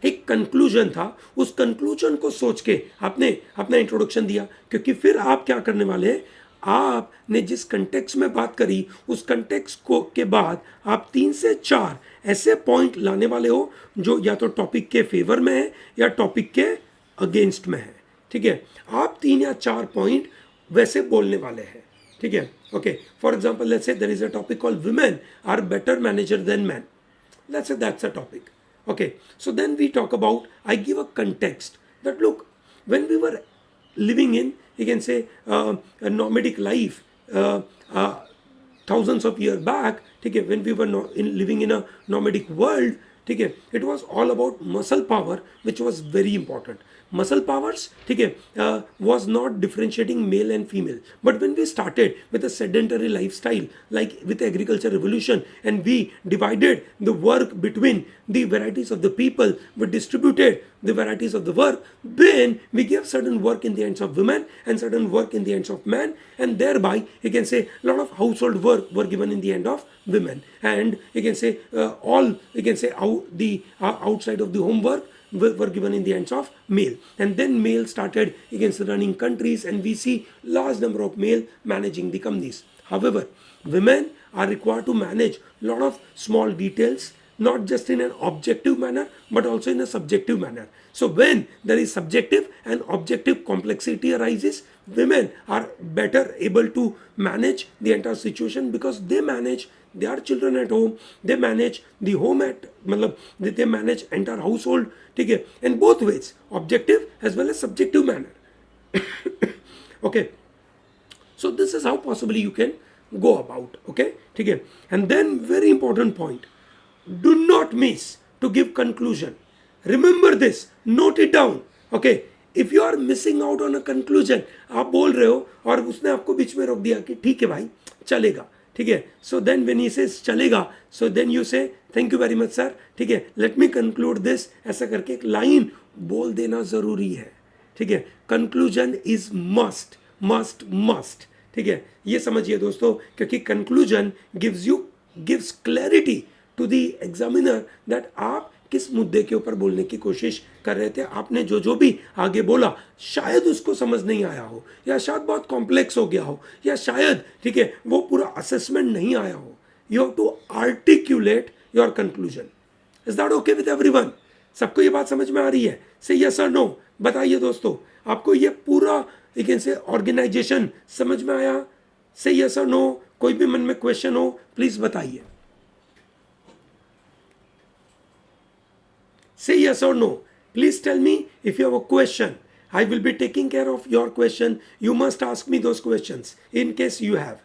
एक कंक्लूजन था, उस कंक्लूजन को सोच के आपने अपना इंट्रोडक्शन दिया, क्योंकि फिर आप क्या करने वाले हैं, आपने जिस कंटेक्स्ट में बात करी उस कंटेक्स्ट को के बाद आप 3 से 4 ऐसे पॉइंट लाने वाले हो जो या तो टॉपिक के फेवर में है या टॉपिक के अगेंस्ट में है, ठीक है। आप 3 या 4 पॉइंट वैसे बोलने वाले हैं, ठीक है, okay. For example let's say there is a topic called women are better manager then man, let's say that's a topic, okay. So then we talk about, I give a context that, look, when we were living in, you can say, a nomadic life thousands of years back, okay, when we were living in a nomadic world, okay, it was all about muscle power, which was very important. Muscle powers, okay, was not differentiating male and female. But when we started with a sedentary lifestyle, like with the agriculture revolution, and we divided the work between the varieties of the people, we distributed the varieties of the work, then we gave certain work in the hands of women and certain work in the hands of men, and thereby you can say a lot of household work were given in the hand of women, and you can say all, you can say, the outside of the homework were given in the hands of male. And then male started against running countries, and we see large number of male managing the companies. However, women are required to manage a lot of small details, not just in an objective manner but also in a subjective manner. So when there is subjective and objective complexity arises, women are better able to manage the entire situation, because they manage their children at home, they manage the home at, they manage entire household, okay, in both ways, objective as well as subjective manner. Okay, so this is how possibly you can go about, okay, okay. And then very important point, do not miss to give conclusion. Remember this, note it down, okay. If you are missing out on a conclusion, आप बोल रहे हो और उसने आपको बीच में रोक दिया कि ठीक है भाई चलेगा, ठीक है, so then when he says चलेगा, so then you say thank you very much sir, ठीक है, लेट मी कंक्लूड दिस, ऐसा करके एक लाइन बोल देना जरूरी है, ठीक है। Conclusion is must must must, ठीक है, ये समझिए दोस्तों, क्योंकि conclusion gives clarity to the examiner that आप किस मुद्दे के ऊपर बोलने की कोशिश कर रहे थे। आपने जो भी आगे बोला शायद उसको समझ नहीं आया हो, या शायद बहुत कॉम्प्लेक्स हो गया हो, या शायद, ठीक है, वो पूरा असेसमेंट नहीं आया हो। You have to articulate your conclusion. Is that okay with everyone? सबको ये बात समझ में आ रही है? से यस और नो बताइए दोस्तों, आपको ये पूरा एक से ऑर्गेनाइजेशन समझ में आया? से यस और नो। कोई भी मन में क्वेश्चन हो प्लीज बताइए। Say yes or no. Please tell me if you have a question. I will be taking care of your question. You must ask me those questions in case you have.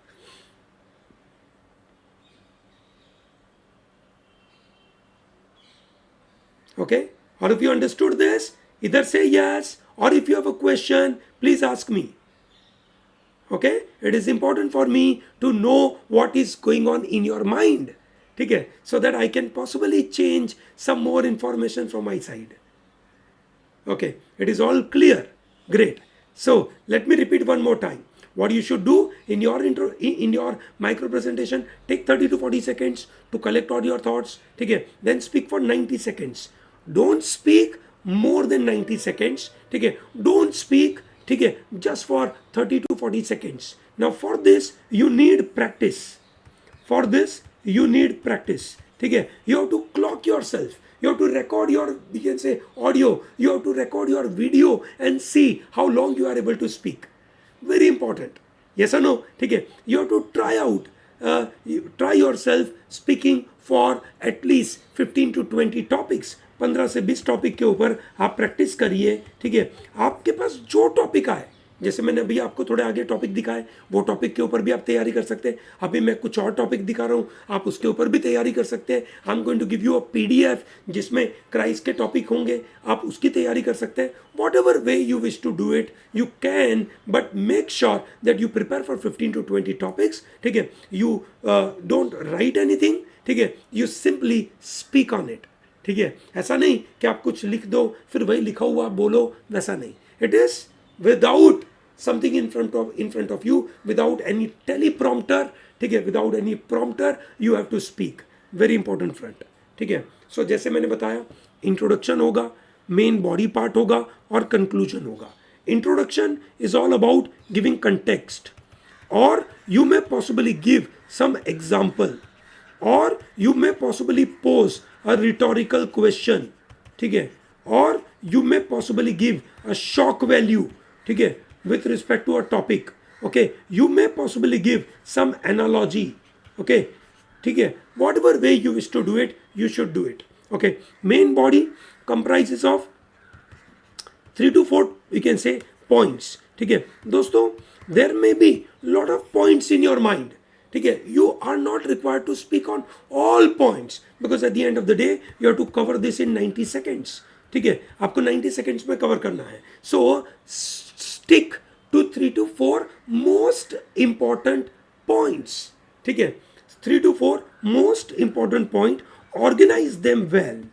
Okay? Or if you understood this, either say yes, or if you have a question, please ask me. Okay? It is important for me to know what is going on in your mind. ठीक है, so that I can possibly change some more information from my side. Okay, it is all clear. Great. So let me repeat one more time. What you should do in your intro, in your micro presentation, take 30 to 40 seconds to collect all your thoughts. ठीक है, then speak for 90 seconds. Don't speak more than 90 seconds. ठीक है, don't speak, ठीक है, just for 30 to 40 seconds. Now for this you need practice. For this you need practice. ठीक है, you have to clock yourself, you have to record your, you can say, audio, you have to record your video and see how long you are able to speak. Very important. Yes or no? ठीक है, you have to try out, try yourself speaking for at least 15 to 20 topics. 15 से 20 topic के ऊपर आप practice करिए। ठीक है, आपके पास जो टॉपिक आए, जैसे मैंने अभी आपको थोड़े आगे टॉपिक दिखाए, वो टॉपिक के ऊपर भी आप तैयारी कर सकते हैं। अभी मैं कुछ और टॉपिक दिखा रहा हूँ, आप उसके ऊपर भी तैयारी कर सकते हैं। I am going to give you a PDF जिसमें क्राइस के टॉपिक होंगे, आप उसकी तैयारी कर सकते हैं। Whatever way you wish to do it you can, but make sure that you prepare for 15 to 20 topics. ठीक है, यू डोंट राइट एनीथिंग, ठीक है, you simply speak on it. ठीक है, ऐसा नहीं कि आप कुछ लिख दो फिर वही लिखा हुआ बोलो, वैसा नहीं। It is without something in front of you, without any teleprompter, ठीक है, without any prompter you have to speak. Very important friend. ठीक है, so जैसे मैंने बताया, इंट्रोडक्शन होगा, मेन बॉडी पार्ट होगा और कंक्लूजन होगा। Introduction is all about giving context, or you may possibly give some example, or you may possibly pose a rhetorical question, ठीक है, or you may possibly give a shock value, ठीक है, with respect to a topic. Okay, you may possibly give some analogy. Okay, ठीक है, whatever way you wish to do it, you should do it. Okay, main body comprises of 3 to 4 you can say points. ठीक है दोस्तों, there may be lot of points in your mind. ठीक है, you are not required to speak on all points, because at the end of the day you have to cover this in 90 seconds. ठीक है, आपको 90 seconds में cover करना है। So stick to 3 to 4 most important points. ठीक है, 3 to 4 most important point, organize them well.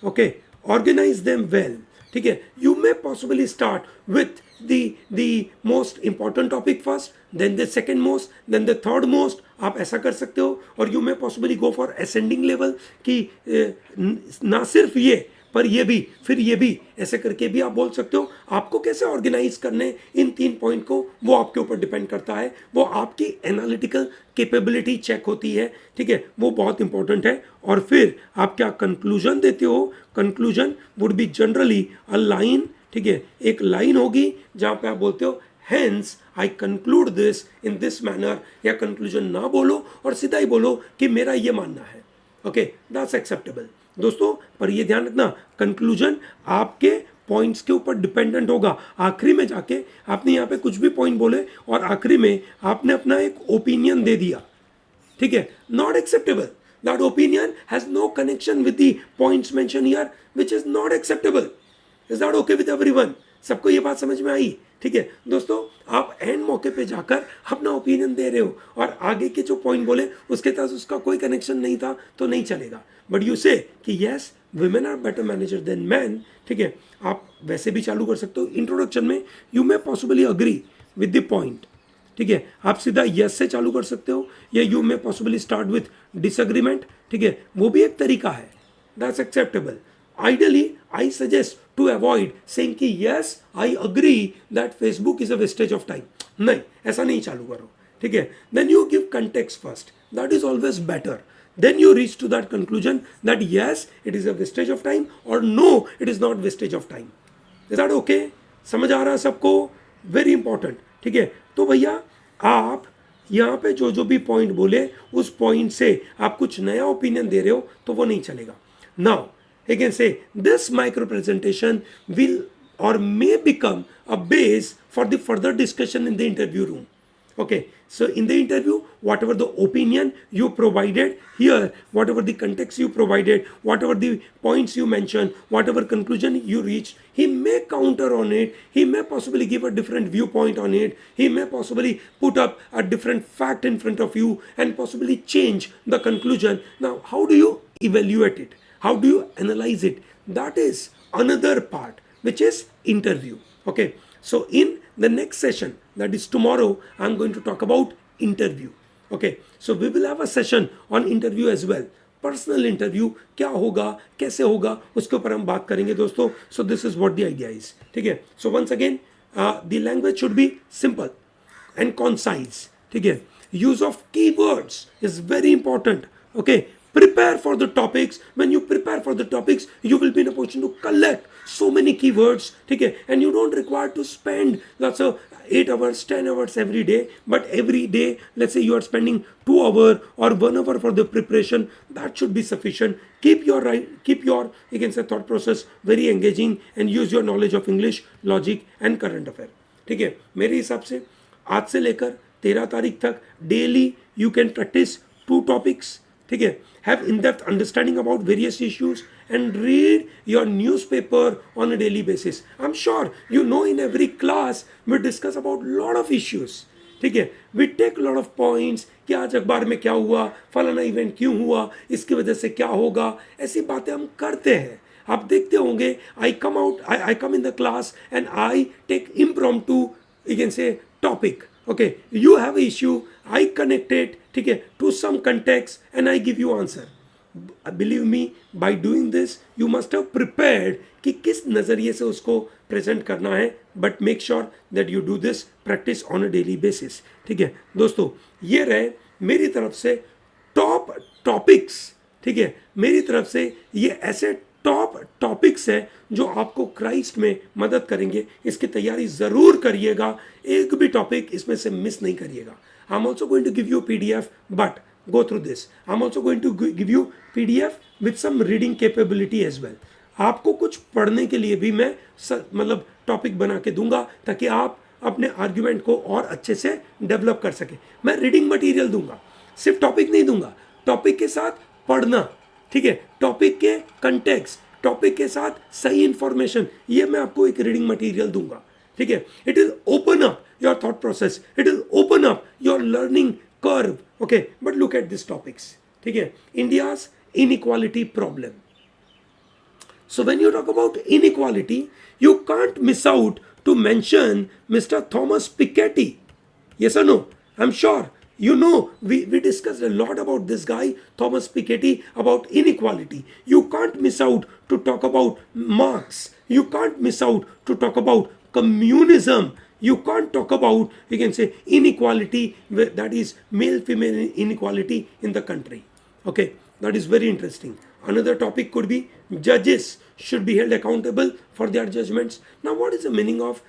Okay, organize them well. ठीक है, you may possibly start with the most important topic first, then the second most, then the third most. आप ऐसा कर सकते हो, और you may possibly go for ascending level कि ना सिर्फ ये पर ये भी, फिर ये भी, ऐसे करके भी आप बोल सकते हो। आपको कैसे ऑर्गेनाइज करने इन 3 पॉइंट को, वो आपके ऊपर डिपेंड करता है। वो आपकी एनालिटिकल कैपेबिलिटी चेक होती है। ठीक है, वो बहुत इंपॉर्टेंट है। और फिर आप क्या कंक्लूजन देते हो? Conclusion would be generally a line. ठीक है, एक लाइन होगी जहाँ पे आप बोलते हो hence I conclude this in this manner, या कंक्लूजन ना बोलो और सीधा ही बोलो कि मेरा ये मानना है। ओके, दैट्स एक्सेप्टेबल दोस्तों। पर ये ध्यान रखना, कंक्लूजन आपके पॉइंट्स के ऊपर डिपेंडेंट होगा। आखिरी में जाके आपने यहाँ पे कुछ भी पॉइंट बोले और आखिरी में आपने अपना एक ओपिनियन दे दिया, ठीक है, not acceptable. That opinion has no connection with the points mention here, which is not acceptable. Is that okay with everyone? सबको ये बात समझ में आई? ठीक है दोस्तों, आप एंड मौके पे जाकर अपना ओपिनियन दे रहे हो और आगे के जो पॉइंट बोले उसके साथ उसका कोई कनेक्शन नहीं था तो नहीं चलेगा. बट यू से कि yes women are better manager then man. ठीक है, आप वैसे भी चालू कर सकते हो. इंट्रोडक्शन में you may possibly agree with the point. ठीक है, आप सीधा यस से चालू कर सकते हो या you may possibly start with disagreement. ठीक है, वो भी एक तरीका है. That's acceptable. Ideally, I suggest to avoid saying कि yes, I agree that Facebook is a wastage of time. नहीं, ऐसा नहीं चालू करो. ठीक है, then you give context first. That is always better. Then you reach to that conclusion that yes, it is a wastage of time or no, it is not wastage of time. Is that okay? समझ आ रहा है सबको? Very important. ठीक है, तो भैया आप यहाँ पे जो जो भी पॉइंट बोले उस पॉइंट से आप कुछ नया ओपिनियन दे रहे हो तो वो नहीं चलेगा. Now, I can say this micro presentation will or may become a base for the further discussion in the interview room. Okay, so in the interview, whatever the opinion you provided here, whatever the context you provided, whatever the points you mentioned, whatever conclusion you reached, he may counter on it, he may possibly give a different viewpoint on it, he may possibly put up a different fact in front of you and possibly change the conclusion. Now, how do you evaluate it? How do you analyze it? That is another part, which is interview. Okay, so in the next session, that is tomorrow, I'm going to talk about interview. Okay, so we will have a session on interview as well. Personal interview क्या होगा, कैसे होगा, उसके ऊपर हम बात करेंगे दोस्तों. So this is what the idea is. ठीक है, so once again, the language should be simple and concise. ठीक है, use of keywords is very important. Okay, prepare for the topics. When you prepare for the topics, you will be in a position to collect so many keywords. ठीक है, and you don't require to spend lots of 8 hours, 10 hours every day. But every day, let's say you are spending 2 hours or 1 hour for the preparation, that should be sufficient. Keep your you can say thought process very engaging and use your knowledge of English, logic and current affair. ठीक है, मेरे हिसाब से आज से लेकर 13 तारीख तक daily you can practice 2 topics. ठीक है, have in-depth understanding about various issues and read your newspaper on a daily basis. I'm sure you know in every class we discuss about lot of issues. ठीक है, we take lot of points कि आज अखबार में क्या हुआ, फलाना event क्यों हुआ, इसकी वजह से क्या होगा, ऐसी बातें हम करते हैं. आप देखते होंगे I come in the class and I take impromptu you can say topic. Okay, you have an issue, I connect it, ठीक है, to some context and I give you answer. Believe me, by doing this, you must have prepared कि किस नज़रिए से उसको present करना है. But make sure that you do this practice on a daily basis. ठीक है दोस्तों, ये रहे मेरी तरफ से टॉप टॉपिक्स. ठीक है, मेरी तरफ से ये ऐसे टॉप टॉपिक्स है जो आपको क्राइस्ट में मदद करेंगे. इसकी तैयारी ज़रूर करिएगा, एक भी टॉपिक इसमें से मिस नहीं करिएगा. I am also going to give you PDF, but go through this. I'm also going to give you PDF with some reading capability as well. आपको कुछ पढ़ने के लिए भी मैं मतलब टॉपिक बना के दूंगा ताकि आप अपने आर्ग्यूमेंट को और अच्छे से डेवलप कर सके. मैं रीडिंग मटेरियल दूंगा, सिर्फ टॉपिक नहीं दूंगा. टॉपिक के साथ पढ़ना, ठीक है, टॉपिक के कंटेक्स्ट, टॉपिक के साथ सही इंफॉर्मेशन, ये मैं आपको एक रीडिंग मटेरियल दूंगा. ठीक है, it will open up your thought process, it will open up your learning curve. Okay, but look at these topics. ठीक है, India's inequality problem. So when you talk about inequality, you can't miss out to mention Mr. Thomas Piketty. Yes or no? I'm sure you know we discussed a lot about this guy Thomas Piketty about inequality. You can't miss out to talk about Marx. You can't miss out to talk about communism. You can't talk about, you can say, inequality, that is male-female inequality in the country. Okay, that is very interesting. Another topic could be judges should be held accountable for their judgments. Now, what is the meaning of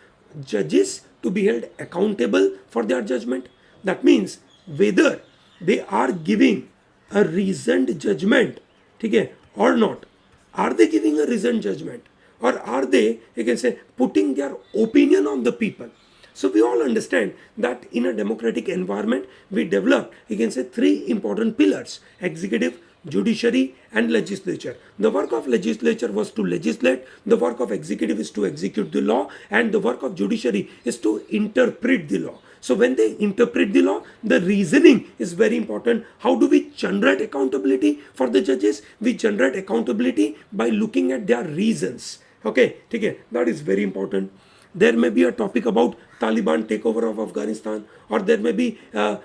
judges to be held accountable for their judgment? That means whether they are giving a reasoned judgment, ठीक है, or not. Are they giving a reasoned judgment? Or are they, you can say, putting their opinion on the people? So we all understand that in a democratic environment, we develop, you can say, 3 important pillars: executive, judiciary and legislature. The work of legislature was to legislate, the work of executive is to execute the law, and the work of judiciary is to interpret the law. So when they interpret the law, the reasoning is very important. How do we generate accountability for the judges? We generate accountability by looking at their reasons. Okay, ठीक है, that is very important. There may be a topic about Taliban takeover of Afghanistan, or there may be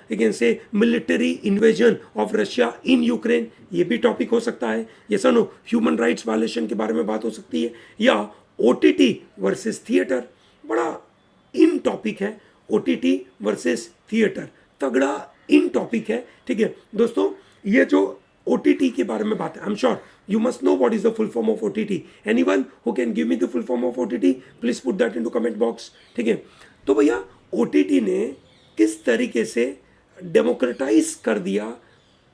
you can say military invasion of Russia in Ukraine. ये भी topic हो सकता है. Yes or no? Human rights violation के बारे में बात हो सकती है. या OTT वर्सेस थिएटर, बड़ा इन टॉपिक है. OTT वर्सेस थिएटर तगड़ा इन टॉपिक है. ठीक है दोस्तों, ये जो OTT के बारे में बात है, आई am sure you must know what is the full form of OTT. Anyone who can give me the full form of OTT, please put that into comment box. ठीक है, तो भैया OTT ने किस तरीके से डेमोक्रेटाइज कर दिया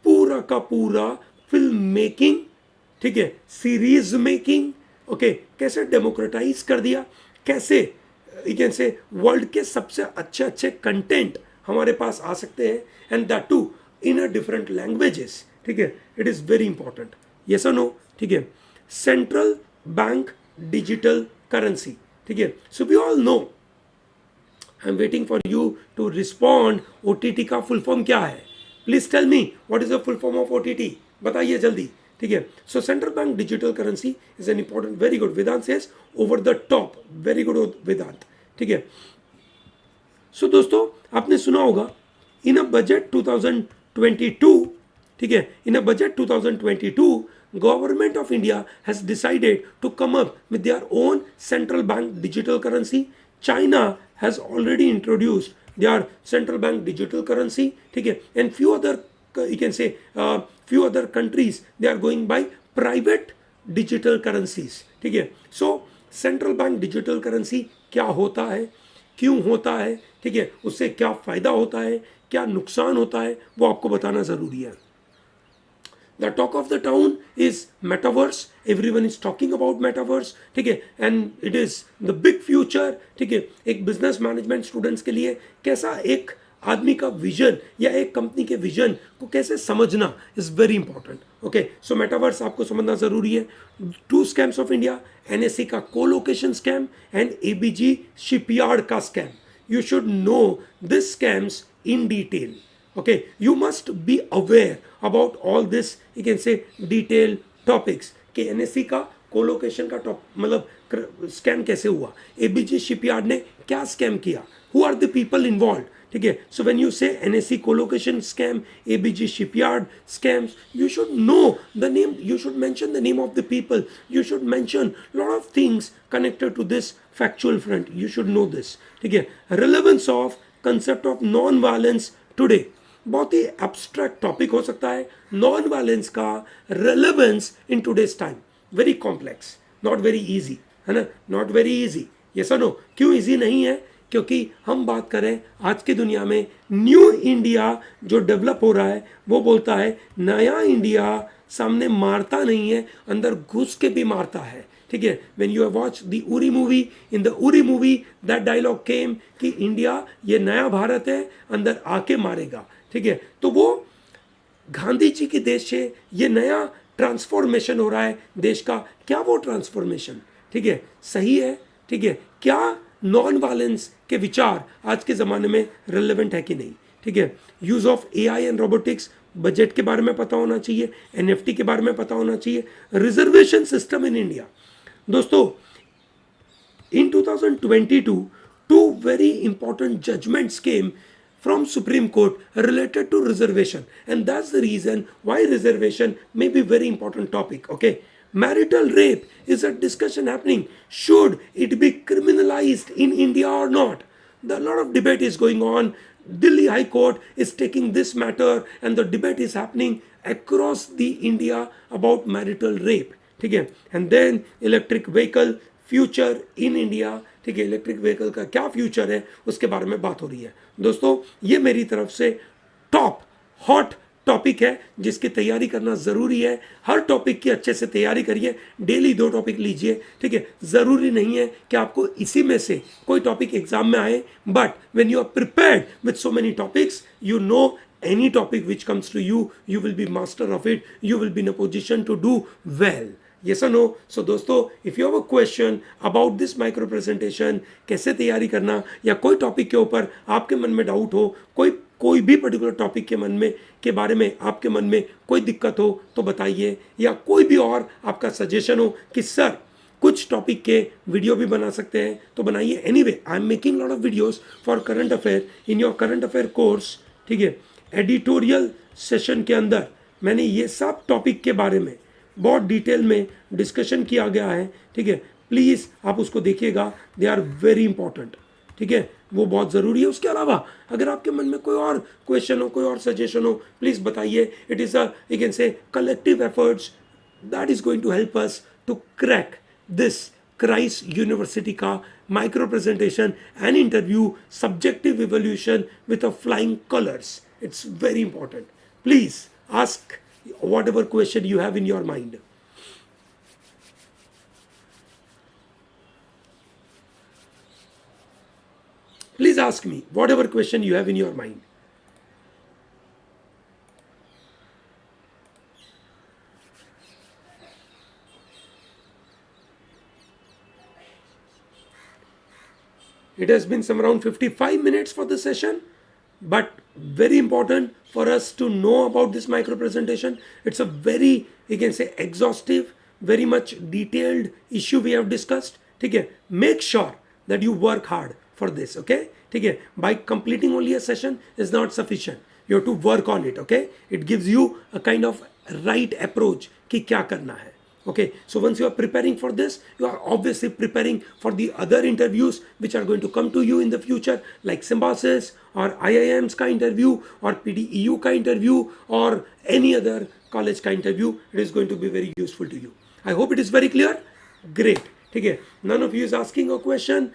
पूरा का पूरा फिल्म मेकिंग, ठीक है, सीरीज मेकिंग. ओके, कैसे डेमोक्रेटाइज कर दिया, कैसे यू कैन से वर्ल्ड के सबसे अच्छे अच्छे कंटेंट हमारे पास आ सकते हैं, and that too in a different languages. ठीक है, it is very important. Yes और नो? ठीक है, सेंट्रल बैंक डिजिटल करेंसी. ठीक है, सो वी ऑल नो, आई एम वेटिंग फॉर यू टू रिस्पॉन्ड. OTT का फुल फॉर्म क्या है? Please tell me what is the full form of OTT. बताइए जल्दी. ठीक है, so central bank digital currency is an important. Very good, Vedanta says over the top. Very good Vedant. ठीक है, सो दोस्तों आपने सुना होगा इन अ बजट 2022, ठीक है, in a budget 2022 government of India has decided to come up with their own central bank digital currency. China has already introduced their central bank digital currency. ठीक है, and few other you can say few other countries they are going by private digital currencies. ठीक है, so central bank digital currency क्या होता है, क्यों होता है, ठीक है, उससे क्या फायदा होता है, क्या नुकसान होता है, वो आपको बताना जरूरी है. The talk of the town is metaverse. Everyone is talking about metaverse. ठीक है, and it is the big future. ठीक है, एक business management students के लिए कैसा एक आदमी का विजन या एक कंपनी के विजन को कैसे समझना is very important. Okay, so metaverse आपको समझना जरूरी है. 2 स्कैम्स ऑफ इंडिया, NSE का colocation scam and ABG shipyard का scam. You should know this scams in detail. Okay, you must be aware about all this you can say detail topics कि NSE का colocation का मतलब scam कैसे हुआ, ABG shipyard ने क्या scam किया, who are the people involve. ठीक है, so when you say NSE colocation scam, ABG shipyard scams, you should know the name, you should mention the name of the people, you should mention lot of things connected to this factual front. You should know this. ठीक है, relevance of concept of non-violence today, बहुत ही abstract topic हो सकता है. non-violence का relevance in today's time, very complex, not very easy, है ना, not very easy. yes or no? क्यों easy नहीं है? क्योंकि हम बात करें आज की दुनिया में न्यू इंडिया जो डेवलप हो रहा है, वो बोलता है नया इंडिया सामने मारता नहीं है, अंदर घुस के भी मारता है. ठीक है, when you have watch the Uri movie, in the Uri movie that dialogue came कि इंडिया ये नया भारत है, अंदर आके मारेगा. ठीक है, तो वो गांधी जी के देश से ये नया ट्रांसफॉर्मेशन हो रहा है देश का. क्या वो ट्रांसफॉर्मेशन, ठीक है, सही है? ठीक है, क्या नॉन वायलेंस के विचार आज के ज़माने में रिलेवेंट है कि नहीं? ठीक है, use of AI and robotics, budget के बारे में पता होना चाहिए, NFT के बारे में पता होना चाहिए. Reservation system in India. दोस्तों इन 2022 2 very important judgments came from Supreme Court related to reservation, and that's the reason why reservation may be very important topic. Okay, marital rape is a discussion happening. Should it be criminalized in India or not? A lot of debate is going on. Delhi High Court is taking this matter, and the debate is happening across the India about marital rape. ठीक है, and then electric vehicle future in India. ठीक है, electric vehicle का क्या future है उसके बारे में बात हो रही है. दोस्तों ये मेरी तरफ से टॉप हॉट टॉपिक है जिसकी तैयारी करना ज़रूरी है। हर टॉपिक की अच्छे से तैयारी करिए, डेली 2 टॉपिक लीजिए, ठीक है। ज़रूरी नहीं है कि आपको इसी में से कोई टॉपिक एग्जाम में आए, but when you are prepared with so many topics, you know any topic which comes to you, you will be master of it, you will be in a position to do well. Yes or no? So दोस्तों, if you have a question about this micro presentation, कैसे तैयारी करना, या कोई topic के ऊपर आपके मन में डाउट हो, कोई भी पर्टिकुलर टॉपिक के मन में के बारे में आपके मन में कोई दिक्कत हो तो बताइए, या कोई भी और आपका सजेशन हो कि सर कुछ टॉपिक के वीडियो भी बना सकते हैं तो बनाइए। Anyway, I am making lot of videos for current affair in your current affair course, ठीक है। एडिटोरियल सेशन के अंदर मैंने ये सब टॉपिक के बारे में बहुत डिटेल में डिस्कशन किया गया है, ठीक है। प्लीज़ आप उसको देखिएगा, दे आर वेरी इंपॉर्टेंट, ठीक है, वो बहुत ज़रूरी है। उसके अलावा अगर आपके मन में कोई और क्वेश्चन हो, कोई और सजेशन हो, प्लीज़ बताइए। It is you can say collective efforts that is going to help us to crack this Christ University का micro presentation and interview subjective evolution with a flying colours. It's very important. Please ask whatever question you have in your mind. Please ask me whatever question you have in your mind. It has been some around 55 minutes for the session, but very important for us to know about this micro presentation. It's a very, you can say, exhaustive, very much detailed issue we have discussed, ठीक है। Make sure that you work hard for this, okay, ठीक है। By completing only a session is not sufficient. You have to work on it, okay. It gives you a kind of right approach कि क्या करना है, okay. So once you are preparing for this, you are obviously preparing for the other interviews which are going to come to you in the future, like Symbiosis or IIMs का interview or PDEU का interview or any other college का interview. It is going to be very useful to you. I hope it is very clear. Great, ठीक है। None of you is asking a question,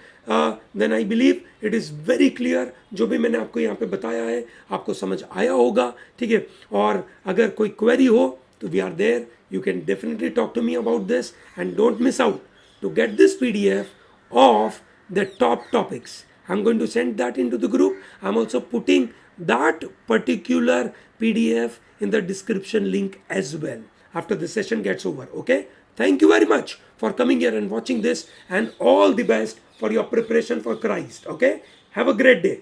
then I believe it is very clear. जो भी मैंने आपको यहाँ पे बताया है आपको समझ आया होगा, ठीक है। और अगर कोई query हो तो we are there. You can definitely talk to me about this, and don't miss out to get this PDF of the top topics. I'm going to send that into the group. I'm also putting that particular PDF in the description link as well after the session gets over, okay. Thank you very much for coming here and watching this, and all the best for your preparation for Christ, okay. Have a great day.